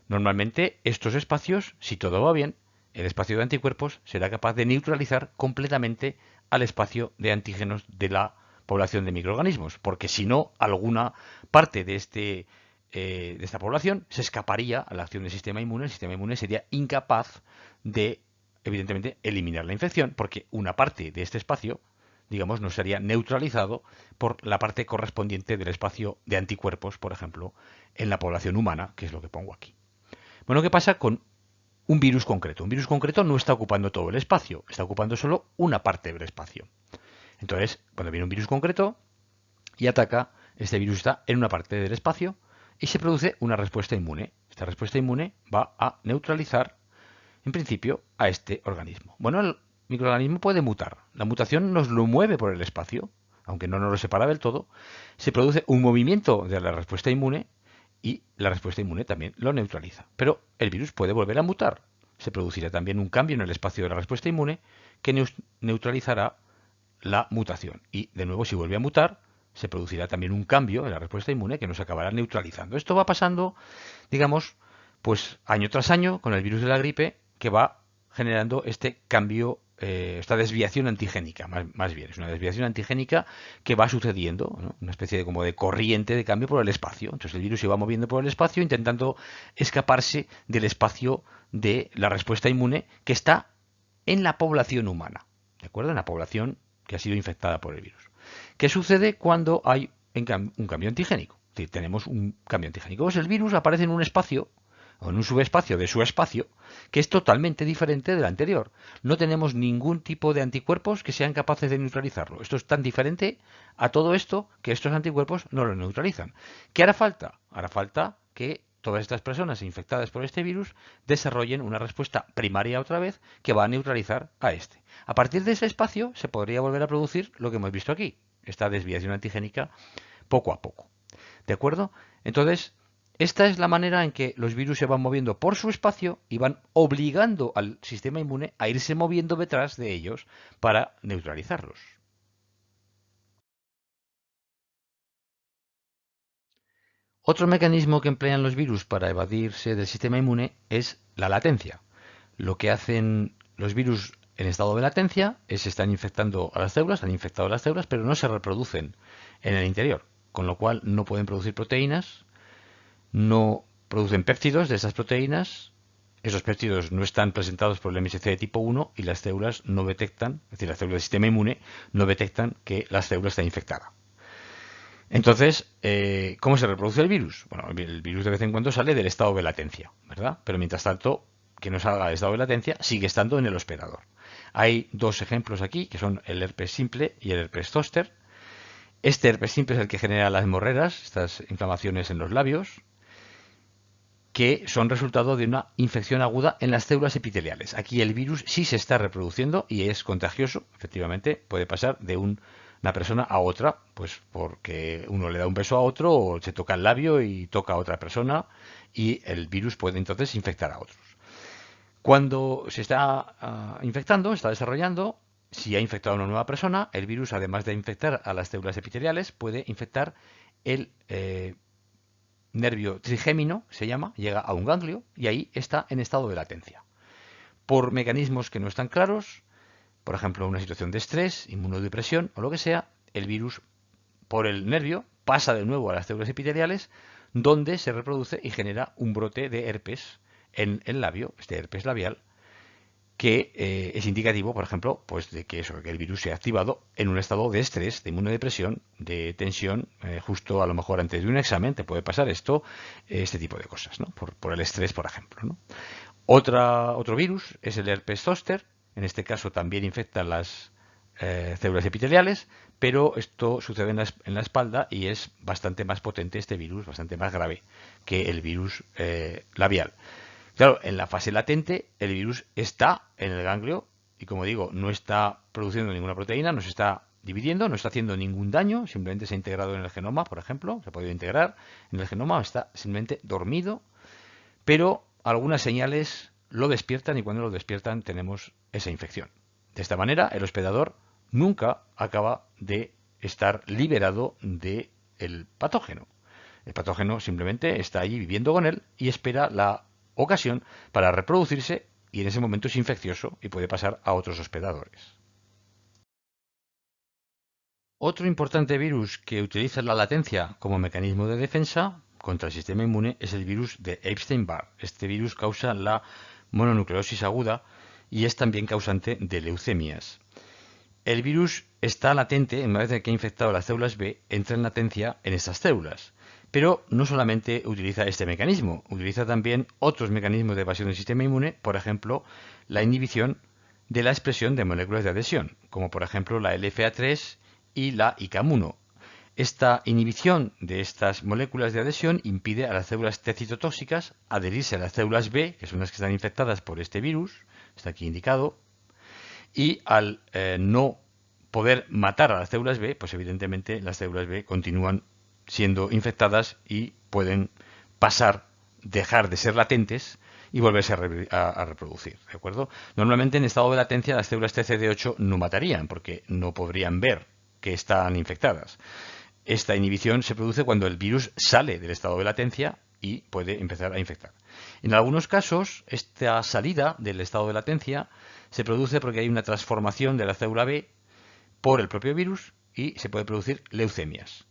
Normalmente estos espacios, si todo va bien, el espacio de anticuerpos será capaz de neutralizar completamente al espacio de antígenos de la población de microorganismos, porque si no, alguna parte de esta población se escaparía a la acción del sistema inmune. El sistema inmune sería incapaz de, evidentemente, eliminar la infección, porque una parte de este espacio, digamos, no sería neutralizado por la parte correspondiente del espacio de anticuerpos, por ejemplo, en la población humana, que es lo que pongo aquí. Bueno, ¿qué pasa con un virus concreto? Un virus concreto no está ocupando todo el espacio, está ocupando solo una parte del espacio. Entonces, cuando viene un virus concreto y ataca, este virus está en una parte del espacio y se produce una respuesta inmune. Esta respuesta inmune va a neutralizar, en principio, a este organismo. Bueno, el microorganismo puede mutar. La mutación nos lo mueve por el espacio, aunque no nos lo separa del todo. Se produce un movimiento de la respuesta inmune y la respuesta inmune también lo neutraliza. Pero el virus puede volver a mutar. Se producirá también un cambio en el espacio de la respuesta inmune que neutralizará la mutación. Y de nuevo, si vuelve a mutar, se producirá también un cambio en la respuesta inmune que nos acabará neutralizando. Esto va pasando, digamos, pues año tras año con el virus de la gripe, que va generando este cambio, esta desviación antigénica, más bien. Es una desviación antigénica que va sucediendo, ¿no? Una especie de como de corriente de cambio por el espacio. Entonces el virus se va moviendo por el espacio intentando escaparse del espacio de la respuesta inmune que está en la población humana, ¿de acuerdo? En la población que ha sido infectada por el virus. ¿Qué sucede cuando hay un cambio antigénico? Es decir, tenemos un cambio antigénico. Pues el virus aparece en un espacio o en un subespacio de su espacio que es totalmente diferente del anterior. No tenemos ningún tipo de anticuerpos que sean capaces de neutralizarlo. Esto es tan diferente a todo esto que estos anticuerpos no lo neutralizan. ¿Qué hará falta? Hará falta que todas estas personas infectadas por este virus desarrollen una respuesta primaria otra vez que va a neutralizar a este. A partir de ese espacio se podría volver a producir lo que hemos visto aquí, esta desviación antigénica poco a poco. ¿De acuerdo? Entonces, esta es la manera en que los virus se van moviendo por su espacio y van obligando al sistema inmune a irse moviendo detrás de ellos para neutralizarlos. Otro mecanismo que emplean los virus para evadirse del sistema inmune es la latencia. Lo que hacen los virus en estado de latencia es están infectando a las células, han infectado a las células, pero no se reproducen en el interior, con lo cual no pueden producir proteínas, no producen péptidos de esas proteínas, esos péptidos no están presentados por el MSC de tipo 1 y las células no detectan, es decir, las células del sistema inmune no detectan que la célula está infectada. Entonces, ¿cómo se reproduce el virus? Bueno, el virus de vez en cuando sale del estado de latencia, ¿verdad? Pero mientras tanto, que no salga del estado de latencia, sigue estando en el hospedador. Hay dos ejemplos aquí, que son el herpes simple y el herpes zóster. Este herpes simple es el que genera las morreras, estas inflamaciones en los labios, que son resultado de una infección aguda en las células epiteliales. Aquí el virus sí se está reproduciendo y es contagioso, efectivamente, puede pasar de una persona a otra, pues porque uno le da un beso a otro o se toca el labio y toca a otra persona y el virus puede entonces infectar a otros. Cuando se está infectando, está desarrollando, si ha infectado a una nueva persona, el virus, además de infectar a las células epiteliales, puede infectar el nervio trigémino, se llama, llega a un ganglio y ahí está en estado de latencia. Por mecanismos que no están claros, por ejemplo, una situación de estrés, inmunodepresión o lo que sea, el virus por el nervio pasa de nuevo a las células epiteliales donde se reproduce y genera un brote de herpes en el labio, este herpes labial, que es indicativo, por ejemplo, pues de que el virus se ha activado en un estado de estrés, de inmunodepresión, de tensión, justo a lo mejor antes de un examen te puede pasar esto, este tipo de cosas, ¿no? Por el estrés, por ejemplo, ¿no? Otro virus es el herpes zóster, en este caso también infecta las células epiteliales, pero esto sucede en la espalda y es bastante más potente este virus, bastante más grave que el virus labial. Claro, en la fase latente el virus está en el ganglio y, como digo, no está produciendo ninguna proteína, no se está dividiendo, no está haciendo ningún daño, simplemente se ha integrado en el genoma, por ejemplo, se ha podido integrar en el genoma, está simplemente dormido, pero algunas señales lo despiertan y cuando lo despiertan tenemos esa infección. De esta manera, el hospedador nunca acaba de estar liberado del patógeno. El patógeno simplemente está allí viviendo con él y espera la ocasión para reproducirse y en ese momento es infeccioso y puede pasar a otros hospedadores. Otro importante virus que utiliza la latencia como mecanismo de defensa contra el sistema inmune es el virus de Epstein-Barr. Este virus causa la mononucleosis aguda y es también causante de leucemias. El virus está latente, una vez que ha infectado las células B, entra en latencia en estas células. Pero no solamente utiliza este mecanismo, utiliza también otros mecanismos de evasión del sistema inmune, por ejemplo, la inhibición de la expresión de moléculas de adhesión, como por ejemplo la LFA3 y la ICAM1. Esta inhibición de estas moléculas de adhesión impide a las células T citotóxicas adherirse a las células B, que son las que están infectadas por este virus, está aquí indicado, y al no poder matar a las células B, pues evidentemente las células B continúan siendo infectadas y pueden pasar, dejar de ser latentes y volverse a reproducir, ¿de acuerdo? Normalmente en estado de latencia las células TCD8 no matarían porque no podrían ver que están infectadas. Esta inhibición se produce cuando el virus sale del estado de latencia y puede empezar a infectar. En algunos casos, esta salida del estado de latencia se produce porque hay una transformación de la célula B por el propio virus y se puede producir leucemias.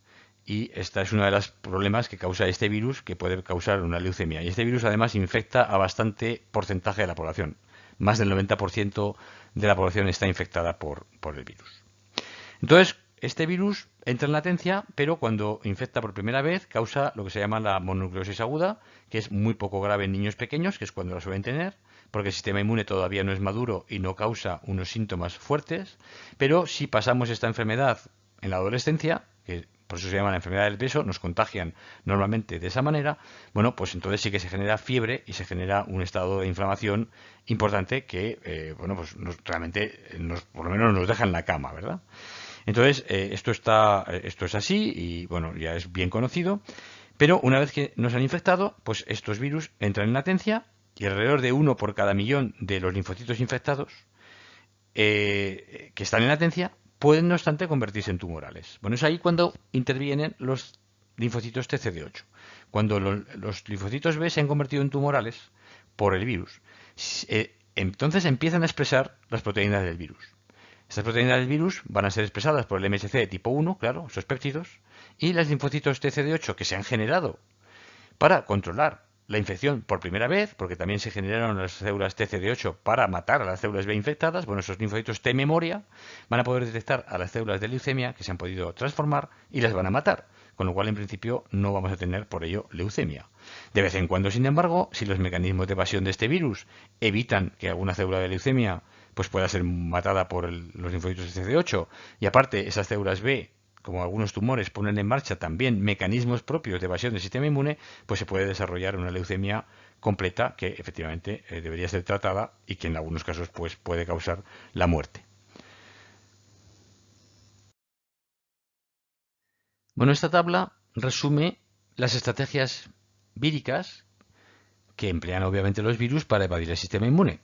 Y esta es uno de los problemas que causa este virus, que puede causar una leucemia. Y este virus además infecta a bastante porcentaje de la población. Más del 90% de la población está infectada por el virus. Entonces, este virus entra en latencia, pero cuando infecta por primera vez causa lo que se llama la mononucleosis aguda, que es muy poco grave en niños pequeños, que es cuando la suelen tener, porque el sistema inmune todavía no es maduro y no causa unos síntomas fuertes. Pero si pasamos esta enfermedad en la adolescencia, que por eso se llama la enfermedad del peso, nos contagian normalmente de esa manera, bueno, pues entonces sí que se genera fiebre y se genera un estado de inflamación importante que, bueno, pues realmente por lo menos nos deja en la cama, ¿verdad? Entonces, esto es así y, bueno, ya es bien conocido, pero una vez que nos han infectado, pues estos virus entran en latencia y alrededor de 1 por cada millón de los linfocitos infectados que están en latencia pueden, no obstante, convertirse en tumorales. Bueno, es ahí cuando intervienen los linfocitos TCD8. Cuando los linfocitos B se han convertido en tumorales por el virus, entonces empiezan a expresar las proteínas del virus. Estas proteínas del virus van a ser expresadas por el MSC de tipo 1, claro, esos péptidos, y los linfocitos TCD8 que se han generado para controlar la infección por primera vez, porque también se generaron las células TCD8 para matar a las células B infectadas. Bueno, esos linfocitos T memoria van a poder detectar a las células de leucemia que se han podido transformar y las van a matar, con lo cual en principio no vamos a tener por ello leucemia. De vez en cuando, sin embargo, si los mecanismos de evasión de este virus evitan que alguna célula de leucemia pues pueda ser matada por los linfocitos TCD8 y aparte esas células B, como algunos tumores, ponen en marcha también mecanismos propios de evasión del sistema inmune, pues se puede desarrollar una leucemia completa que efectivamente debería ser tratada y que en algunos casos pues puede causar la muerte. Bueno, esta tabla resume las estrategias víricas que emplean obviamente los virus para evadir el sistema inmune.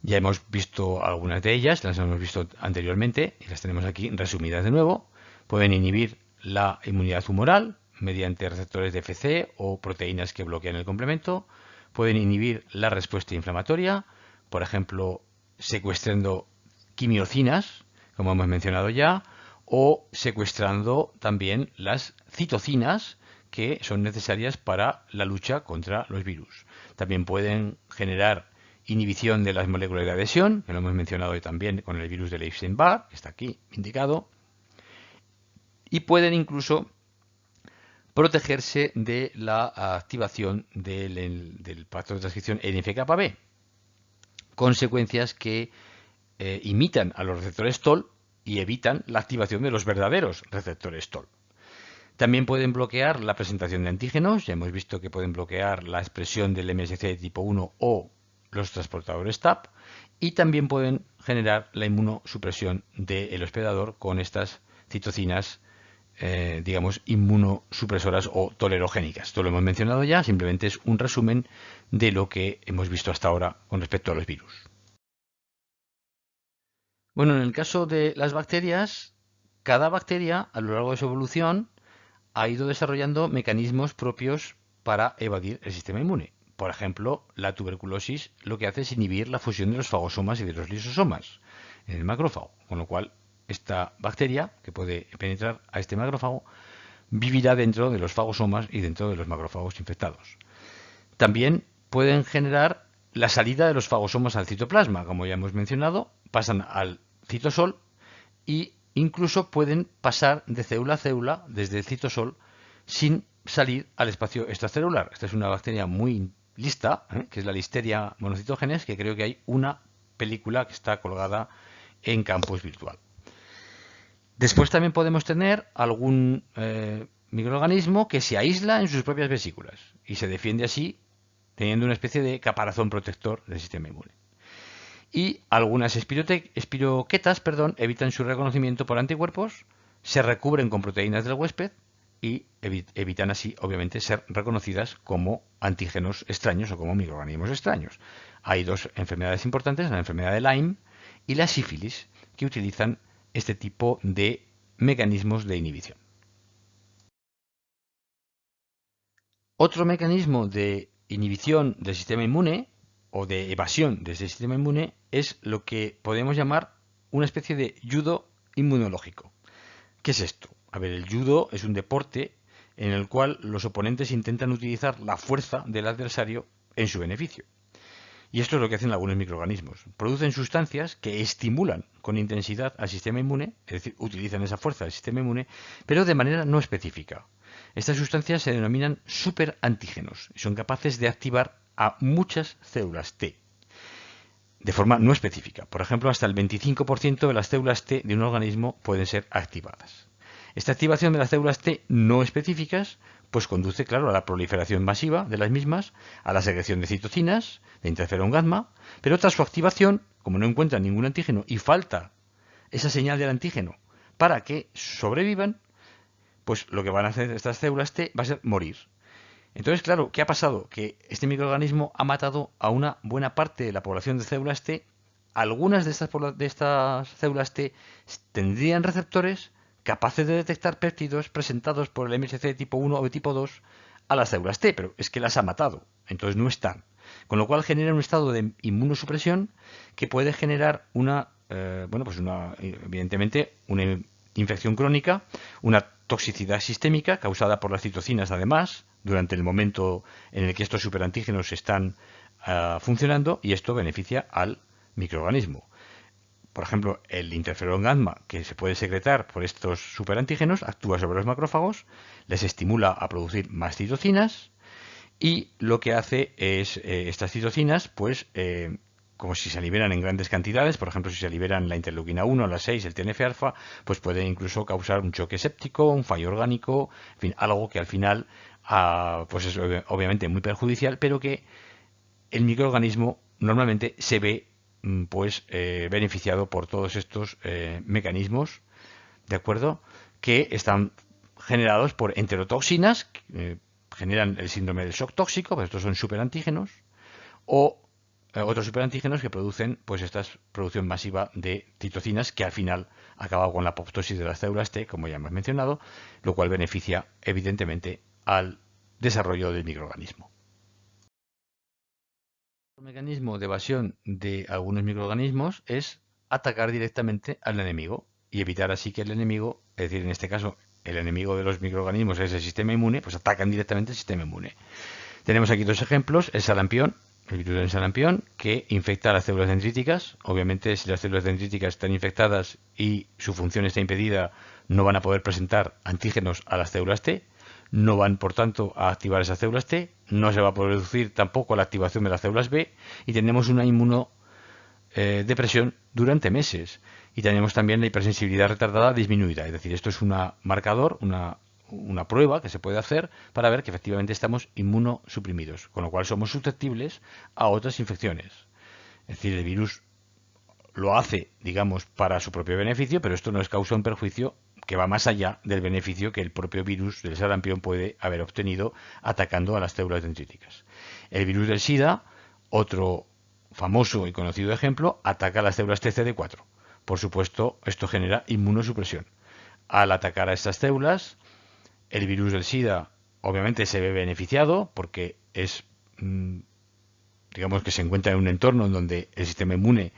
Ya hemos visto algunas de ellas, las hemos visto anteriormente y las tenemos aquí resumidas de nuevo. Pueden inhibir la inmunidad humoral mediante receptores de Fc o proteínas que bloquean el complemento. Pueden inhibir la respuesta inflamatoria, por ejemplo, secuestrando quimiocinas, como hemos mencionado ya, o secuestrando también las citocinas que son necesarias para la lucha contra los virus. También pueden generar inhibición de las moléculas de adhesión, que lo hemos mencionado también con el virus de Epstein-Barr, que está aquí indicado, y pueden incluso protegerse de la activación del pacto de transcripción NF-κB, consecuencias que imitan a los receptores TOL y evitan la activación de los verdaderos receptores TOL. También pueden bloquear la presentación de antígenos, ya hemos visto que pueden bloquear la expresión del MSC de tipo 1 o los transportadores TAP, y también pueden generar la inmunosupresión del hospedador con estas citocinas, digamos, inmunosupresoras o tolerogénicas. Esto lo hemos mencionado ya, simplemente es un resumen de lo que hemos visto hasta ahora con respecto a los virus. Bueno, en el caso de las bacterias, cada bacteria a lo largo de su evolución ha ido desarrollando mecanismos propios para evadir el sistema inmune. Por ejemplo, la tuberculosis lo que hace es inhibir la fusión de los fagosomas y de los lisosomas en el macrófago, con lo cual esta bacteria, que puede penetrar a este macrófago, vivirá dentro de los fagosomas y dentro de los macrófagos infectados. También pueden generar la salida de los fagosomas al citoplasma, como ya hemos mencionado, pasan al citosol e incluso pueden pasar de célula a célula desde el citosol sin salir al espacio extracelular. Esta es una bacteria muy lista, que es la Listeria monocytogenes, que creo que hay una película que está colgada en campus virtual. Después también podemos tener algún microorganismo que se aísla en sus propias vesículas y se defiende así teniendo una especie de caparazón protector del sistema inmune. Y algunas espiroquetas evitan su reconocimiento por anticuerpos, se recubren con proteínas del huésped y evitan así, obviamente, ser reconocidas como antígenos extraños o como microorganismos extraños. Hay dos enfermedades importantes, la enfermedad de Lyme y la sífilis, que utilizan este tipo de mecanismos de inhibición. Otro mecanismo de inhibición del sistema inmune o de evasión desde el sistema inmune es lo que podemos llamar una especie de judo inmunológico. ¿Qué es esto? A ver, el judo es un deporte en el cual los oponentes intentan utilizar la fuerza del adversario en su beneficio. Y esto es lo que hacen algunos microorganismos. Producen sustancias que estimulan con intensidad al sistema inmune, es decir, utilizan esa fuerza del sistema inmune, pero de manera no específica. Estas sustancias se denominan superantígenos y son capaces de activar a muchas células T de forma no específica. Por ejemplo, hasta el 25% de las células T de un organismo pueden ser activadas. Esta activación de las células T no específicas pues conduce, claro, a la proliferación masiva de las mismas, a la secreción de citocinas, de interferón gamma, pero tras su activación, como no encuentran ningún antígeno y falta esa señal del antígeno para que sobrevivan, pues lo que van a hacer estas células T va a ser morir. Entonces, claro, ¿qué ha pasado? Que este microorganismo ha matado a una buena parte de la población de células T. Algunas de estas células T tendrían receptores capaces de detectar péptidos presentados por el MHC tipo 1 o tipo 2 a las células T, pero es que las ha matado, entonces no están. Con lo cual genera un estado de inmunosupresión que puede generar evidentemente, una infección crónica, una toxicidad sistémica causada por las citocinas, además, durante el momento en el que estos superantígenos están funcionando, y esto beneficia al microorganismo. Por ejemplo, el interferón gamma, que se puede secretar por estos superantígenos, actúa sobre los macrófagos, les estimula a producir más citocinas, y lo que hace es estas citocinas, pues, como si se liberan en grandes cantidades, por ejemplo, si se liberan la interleuquina 1, la 6, el TNF-alfa, pues puede incluso causar un choque séptico, un fallo orgánico, en fin, algo que al final pues es obviamente muy perjudicial, pero que el microorganismo normalmente se ve beneficiado por todos estos mecanismos, ¿de acuerdo? Que están generados por enterotoxinas, que generan el síndrome del shock tóxico, pues estos son superantígenos, o otros superantígenos que producen pues esta producción masiva de citocinas que al final acaba con la apoptosis de las células T, como ya hemos mencionado, lo cual beneficia evidentemente al desarrollo del microorganismo. El mecanismo de evasión de algunos microorganismos es atacar directamente al enemigo y evitar así que el enemigo, es decir, en este caso el enemigo de los microorganismos es el sistema inmune, pues atacan directamente el sistema inmune. Tenemos aquí dos ejemplos, el sarampión, el virus del sarampión, que infecta a las células dendríticas. Obviamente, si las células dendríticas están infectadas y su función está impedida, no van a poder presentar antígenos a las células T, no van, por tanto, a activar esas células T, no se va a producir tampoco la activación de las células B, y tenemos una inmunodepresión durante meses. Y tenemos también la hipersensibilidad retardada disminuida. Es decir, esto es un marcador, una prueba que se puede hacer para ver que efectivamente estamos inmunosuprimidos, con lo cual somos susceptibles a otras infecciones. Es decir, el virus lo hace, digamos, para su propio beneficio, pero esto nos causa un perjuicio que va más allá del beneficio que el propio virus del sarampión puede haber obtenido atacando a las células dendríticas. El virus del SIDA, otro famoso y conocido ejemplo, ataca a las células TCD4. Por supuesto, esto genera inmunosupresión. Al atacar a estas células, el virus del SIDA obviamente se ve beneficiado porque es, digamos que se encuentra en un entorno en donde el sistema inmune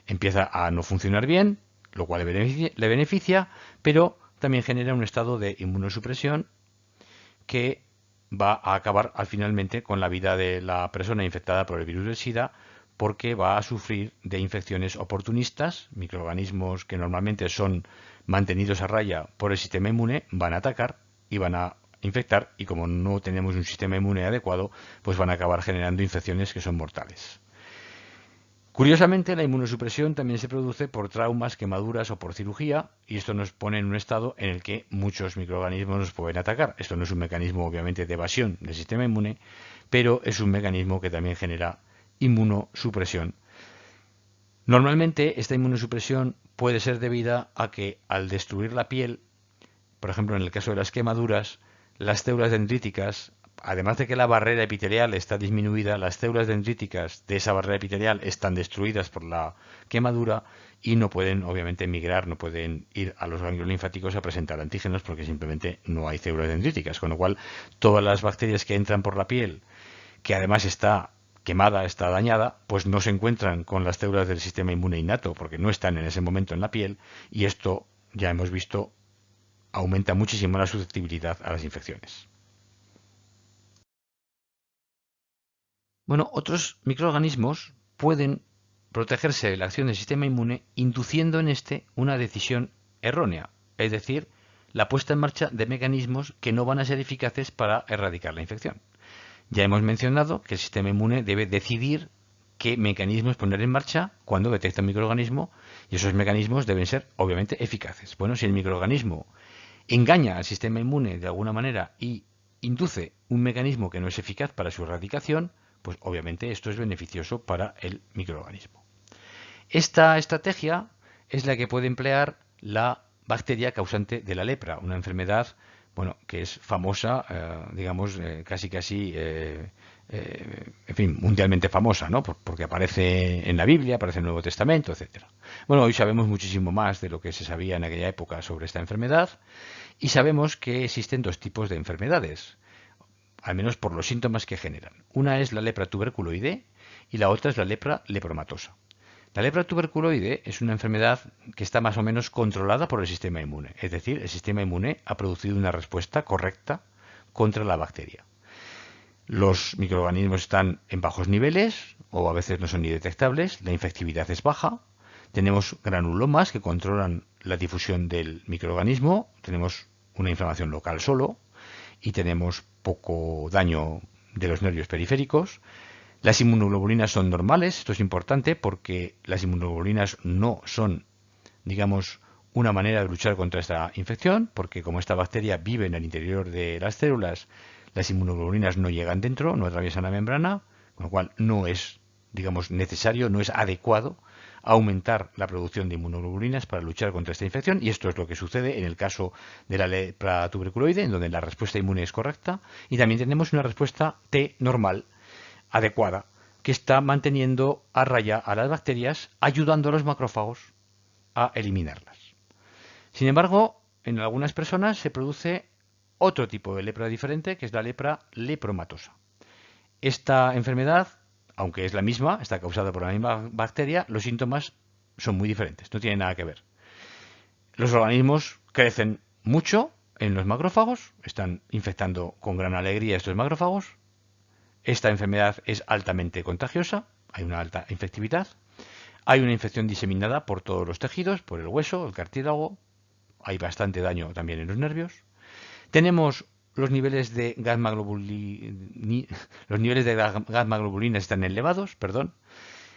empieza a no funcionar bien, lo cual le beneficia, pero también genera un estado de inmunosupresión que va a acabar finalmente con la vida de la persona infectada por el virus del SIDA, porque va a sufrir de infecciones oportunistas, microorganismos que normalmente son mantenidos a raya por el sistema inmune, van a atacar y van a infectar, y como no tenemos un sistema inmune adecuado, pues van a acabar generando infecciones que son mortales. Curiosamente, la inmunosupresión también se produce por traumas, quemaduras o por cirugía, y esto nos pone en un estado en el que muchos microorganismos nos pueden atacar. Esto no es un mecanismo, obviamente, de evasión del sistema inmune, pero es un mecanismo que también genera inmunosupresión. Normalmente, esta inmunosupresión puede ser debida a que al destruir la piel, por ejemplo, en el caso de las quemaduras, las células dendríticas, además de que la barrera epitelial está disminuida, las células dendríticas de esa barrera epitelial están destruidas por la quemadura y no pueden, obviamente, migrar, no pueden ir a los ganglios linfáticos a presentar antígenos porque simplemente no hay células dendríticas. Con lo cual, todas las bacterias que entran por la piel, que además está quemada, está dañada, pues no se encuentran con las células del sistema inmune innato porque no están en ese momento en la piel y esto, ya hemos visto, aumenta muchísimo la susceptibilidad a las infecciones. Bueno, otros microorganismos pueden protegerse de la acción del sistema inmune induciendo en este una decisión errónea, es decir, la puesta en marcha de mecanismos que no van a ser eficaces para erradicar la infección. Ya hemos mencionado que el sistema inmune debe decidir qué mecanismos poner en marcha cuando detecta un microorganismo y esos mecanismos deben ser obviamente eficaces. Bueno, si el microorganismo engaña al sistema inmune de alguna manera y induce un mecanismo que no es eficaz para su erradicación, pues obviamente esto es beneficioso para el microorganismo. Esta estrategia es la que puede emplear la bacteria causante de la lepra, una enfermedad, bueno, que es famosa, digamos, en fin, mundialmente famosa, ¿no? Porque aparece en la Biblia, aparece en el Nuevo Testamento, etcétera. Bueno, hoy sabemos muchísimo más de lo que se sabía en aquella época sobre esta enfermedad y sabemos que existen dos tipos de enfermedades, al menos por los síntomas que generan. Una es la lepra tuberculoide y la otra es la lepra lepromatosa. La lepra tuberculoide es una enfermedad que está más o menos controlada por el sistema inmune, es decir, el sistema inmune ha producido una respuesta correcta contra la bacteria. Los microorganismos están en bajos niveles o a veces no son ni detectables, la infectividad es baja, tenemos granulomas que controlan la difusión del microorganismo, tenemos una inflamación local solo y tenemos poco daño de los nervios periféricos. Las inmunoglobulinas son normales, esto es importante porque las inmunoglobulinas no son, digamos, una manera de luchar contra esta infección, porque como esta bacteria vive en el interior de las células, las inmunoglobulinas no llegan dentro, no atraviesan la membrana, con lo cual no es, digamos, necesario, no es adecuado aumentar la producción de inmunoglobulinas para luchar contra esta infección, y esto es lo que sucede en el caso de la lepra tuberculoide, en donde la respuesta inmune es correcta, y también tenemos una respuesta T normal, adecuada, que está manteniendo a raya a las bacterias, ayudando a los macrófagos a eliminarlas. Sin embargo, en algunas personas se produce otro tipo de lepra diferente, que es la lepra lepromatosa. Esta enfermedad, aunque es la misma, está causada por la misma bacteria, los síntomas son muy diferentes, no tienen nada que ver. Los organismos crecen mucho en los macrófagos, están infectando con gran alegría estos macrófagos. Esta enfermedad es altamente contagiosa, hay una alta infectividad, hay una infección diseminada por todos los tejidos, por el hueso, el cartílago, hay bastante daño también en los nervios. Tenemos los niveles de gamma-globulina están elevados, perdón.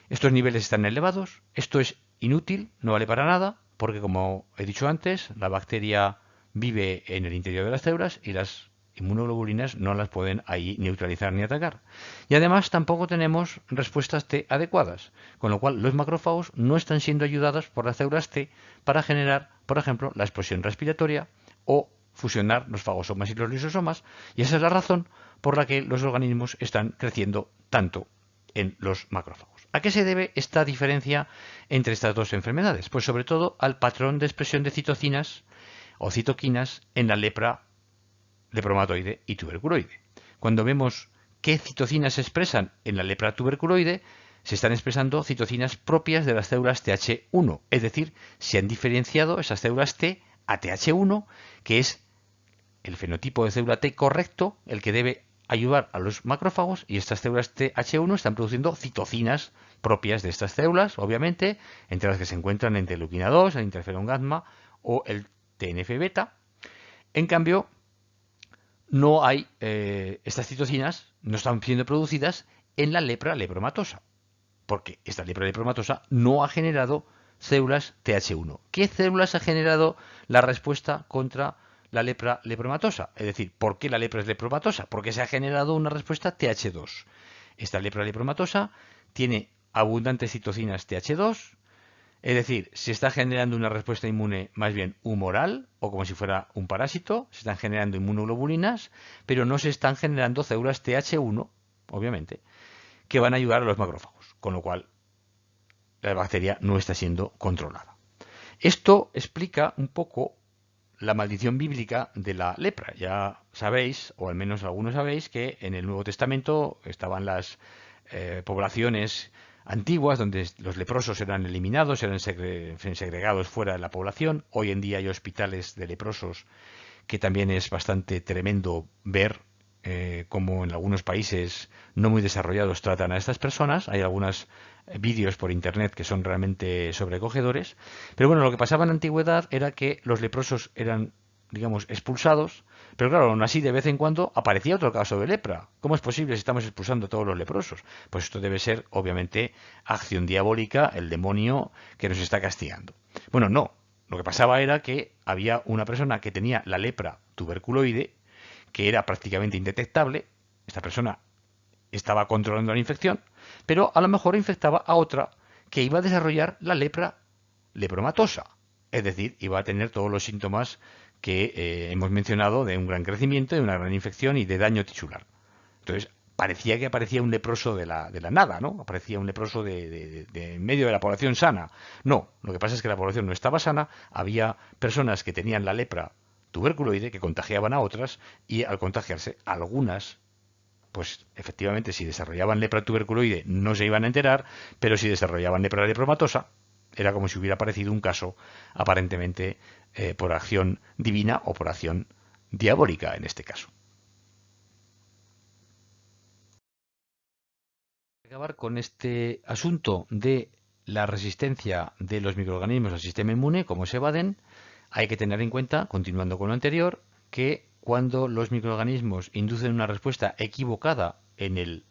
Estos niveles están elevados. Esto es inútil, no vale para nada, porque como he dicho antes, la bacteria vive en el interior de las células y las inmunoglobulinas no las pueden ahí neutralizar ni atacar. Y además tampoco tenemos respuestas T adecuadas, con lo cual los macrófagos no están siendo ayudados por las células T para generar, por ejemplo, la explosión respiratoria o fusionar los fagosomas y los lisosomas, y esa es la razón por la que los organismos están creciendo tanto en los macrófagos. ¿A qué se debe esta diferencia entre estas dos enfermedades? Pues sobre todo al patrón de expresión de citocinas o citoquinas en la lepra lepromatoide y tuberculoide. Cuando vemos qué citocinas se expresan en la lepra tuberculoide, se están expresando citocinas propias de las células Th1, es decir, se han diferenciado esas células T a Th1, que es el fenotipo de célula T correcto, el que debe ayudar a los macrófagos, y estas células Th1 están produciendo citocinas propias de estas células, obviamente, entre las que se encuentran la interleuquina 2, el interferón gamma o el TNF-beta. En cambio, no hay, estas citocinas no están siendo producidas en la lepra lepromatosa, porque esta lepra lepromatosa no ha generado células Th1. ¿Qué células ha generado la respuesta contra la lepra lepromatosa? Es decir, ¿por qué la lepra es lepromatosa? Porque se ha generado una respuesta Th2. Esta lepra lepromatosa tiene abundantes citocinas Th2, Es decir, se está generando una respuesta inmune más bien humoral o como si fuera un parásito, se están generando inmunoglobulinas, pero no se están generando células TH1, obviamente, que van a ayudar a los macrófagos, con lo cual la bacteria no está siendo controlada. Esto explica un poco la maldición bíblica de la lepra. Ya sabéis, o al menos algunos sabéis, que en el Nuevo Testamento estaban las poblaciones antiguas donde los leprosos eran eliminados, eran segregados fuera de la población. Hoy en día hay hospitales de leprosos que también es bastante tremendo ver cómo en algunos países no muy desarrollados tratan a estas personas. Hay algunos vídeos por internet que son realmente sobrecogedores. Pero bueno, lo que pasaba en la antigüedad era que los leprosos eran, digamos, expulsados, pero claro, aún así de vez en cuando aparecía otro caso de lepra. ¿Cómo es posible si estamos expulsando a todos los leprosos? Pues esto debe ser, obviamente, acción diabólica, el demonio que nos está castigando. Bueno, no. Lo que pasaba era que había una persona que tenía la lepra tuberculoide, que era prácticamente indetectable. Esta persona estaba controlando la infección, pero a lo mejor infectaba a otra que iba a desarrollar la lepra lepromatosa. Es decir, iba a tener todos los síntomas que hemos mencionado de un gran crecimiento, de una gran infección y de daño tisular. Entonces, parecía que aparecía un leproso de la nada, ¿no? Aparecía un leproso de en medio de la población sana. No, lo que pasa es que la población no estaba sana, había personas que tenían la lepra tuberculoide que contagiaban a otras y al contagiarse algunas, pues efectivamente si desarrollaban lepra tuberculoide no se iban a enterar, pero si desarrollaban lepra lepromatosa era como si hubiera aparecido un caso aparentemente por acción divina o por acción diabólica en este caso. Acabar con este asunto de la resistencia de los microorganismos al sistema inmune, cómo se evaden, hay que tener en cuenta, continuando con lo anterior, que cuando los microorganismos inducen una respuesta equivocada en el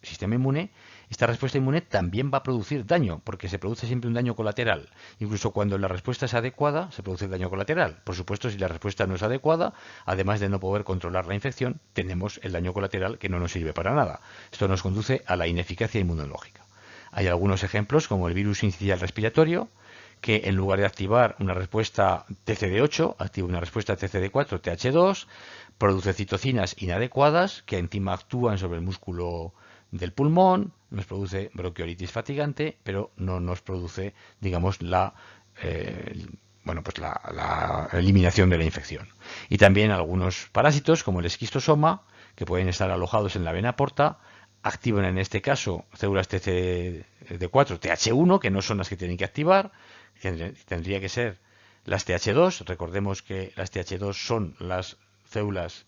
sistema inmune, esta respuesta inmune también va a producir daño, porque se produce siempre un daño colateral. Incluso cuando la respuesta es adecuada, se produce el daño colateral. Por supuesto, si la respuesta no es adecuada, además de no poder controlar la infección, tenemos el daño colateral que no nos sirve para nada. Esto nos conduce a la ineficacia inmunológica. Hay algunos ejemplos, como el virus sincicial respiratorio, que en lugar de activar una respuesta TCD8, activa una respuesta TCD4, TH2, produce citocinas inadecuadas que encima actúan sobre el músculo del pulmón, nos produce bronquiolitis fatigante, pero no nos produce, digamos, la eliminación de la infección. Y también algunos parásitos, como el esquistosoma, que pueden estar alojados en la vena porta, activan en este caso células TCD4, TH1, que no son las que tienen que activar, tendría que ser las TH2. Recordemos que las TH2 son las células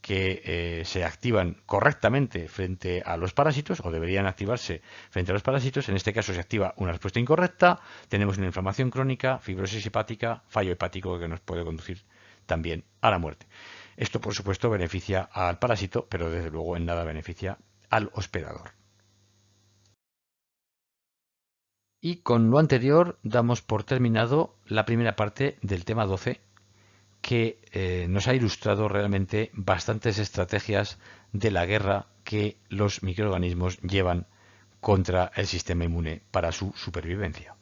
que se activan correctamente frente a los parásitos, o deberían activarse frente a los parásitos. En este caso se activa una respuesta incorrecta, tenemos una inflamación crónica, fibrosis hepática, fallo hepático que nos puede conducir también a la muerte. Esto, por supuesto, beneficia al parásito, pero desde luego en nada beneficia al hospedador. Y con lo anterior damos por terminado la primera parte del tema 12, que nos ha ilustrado realmente bastantes estrategias de la guerra que los microorganismos llevan contra el sistema inmune para su supervivencia.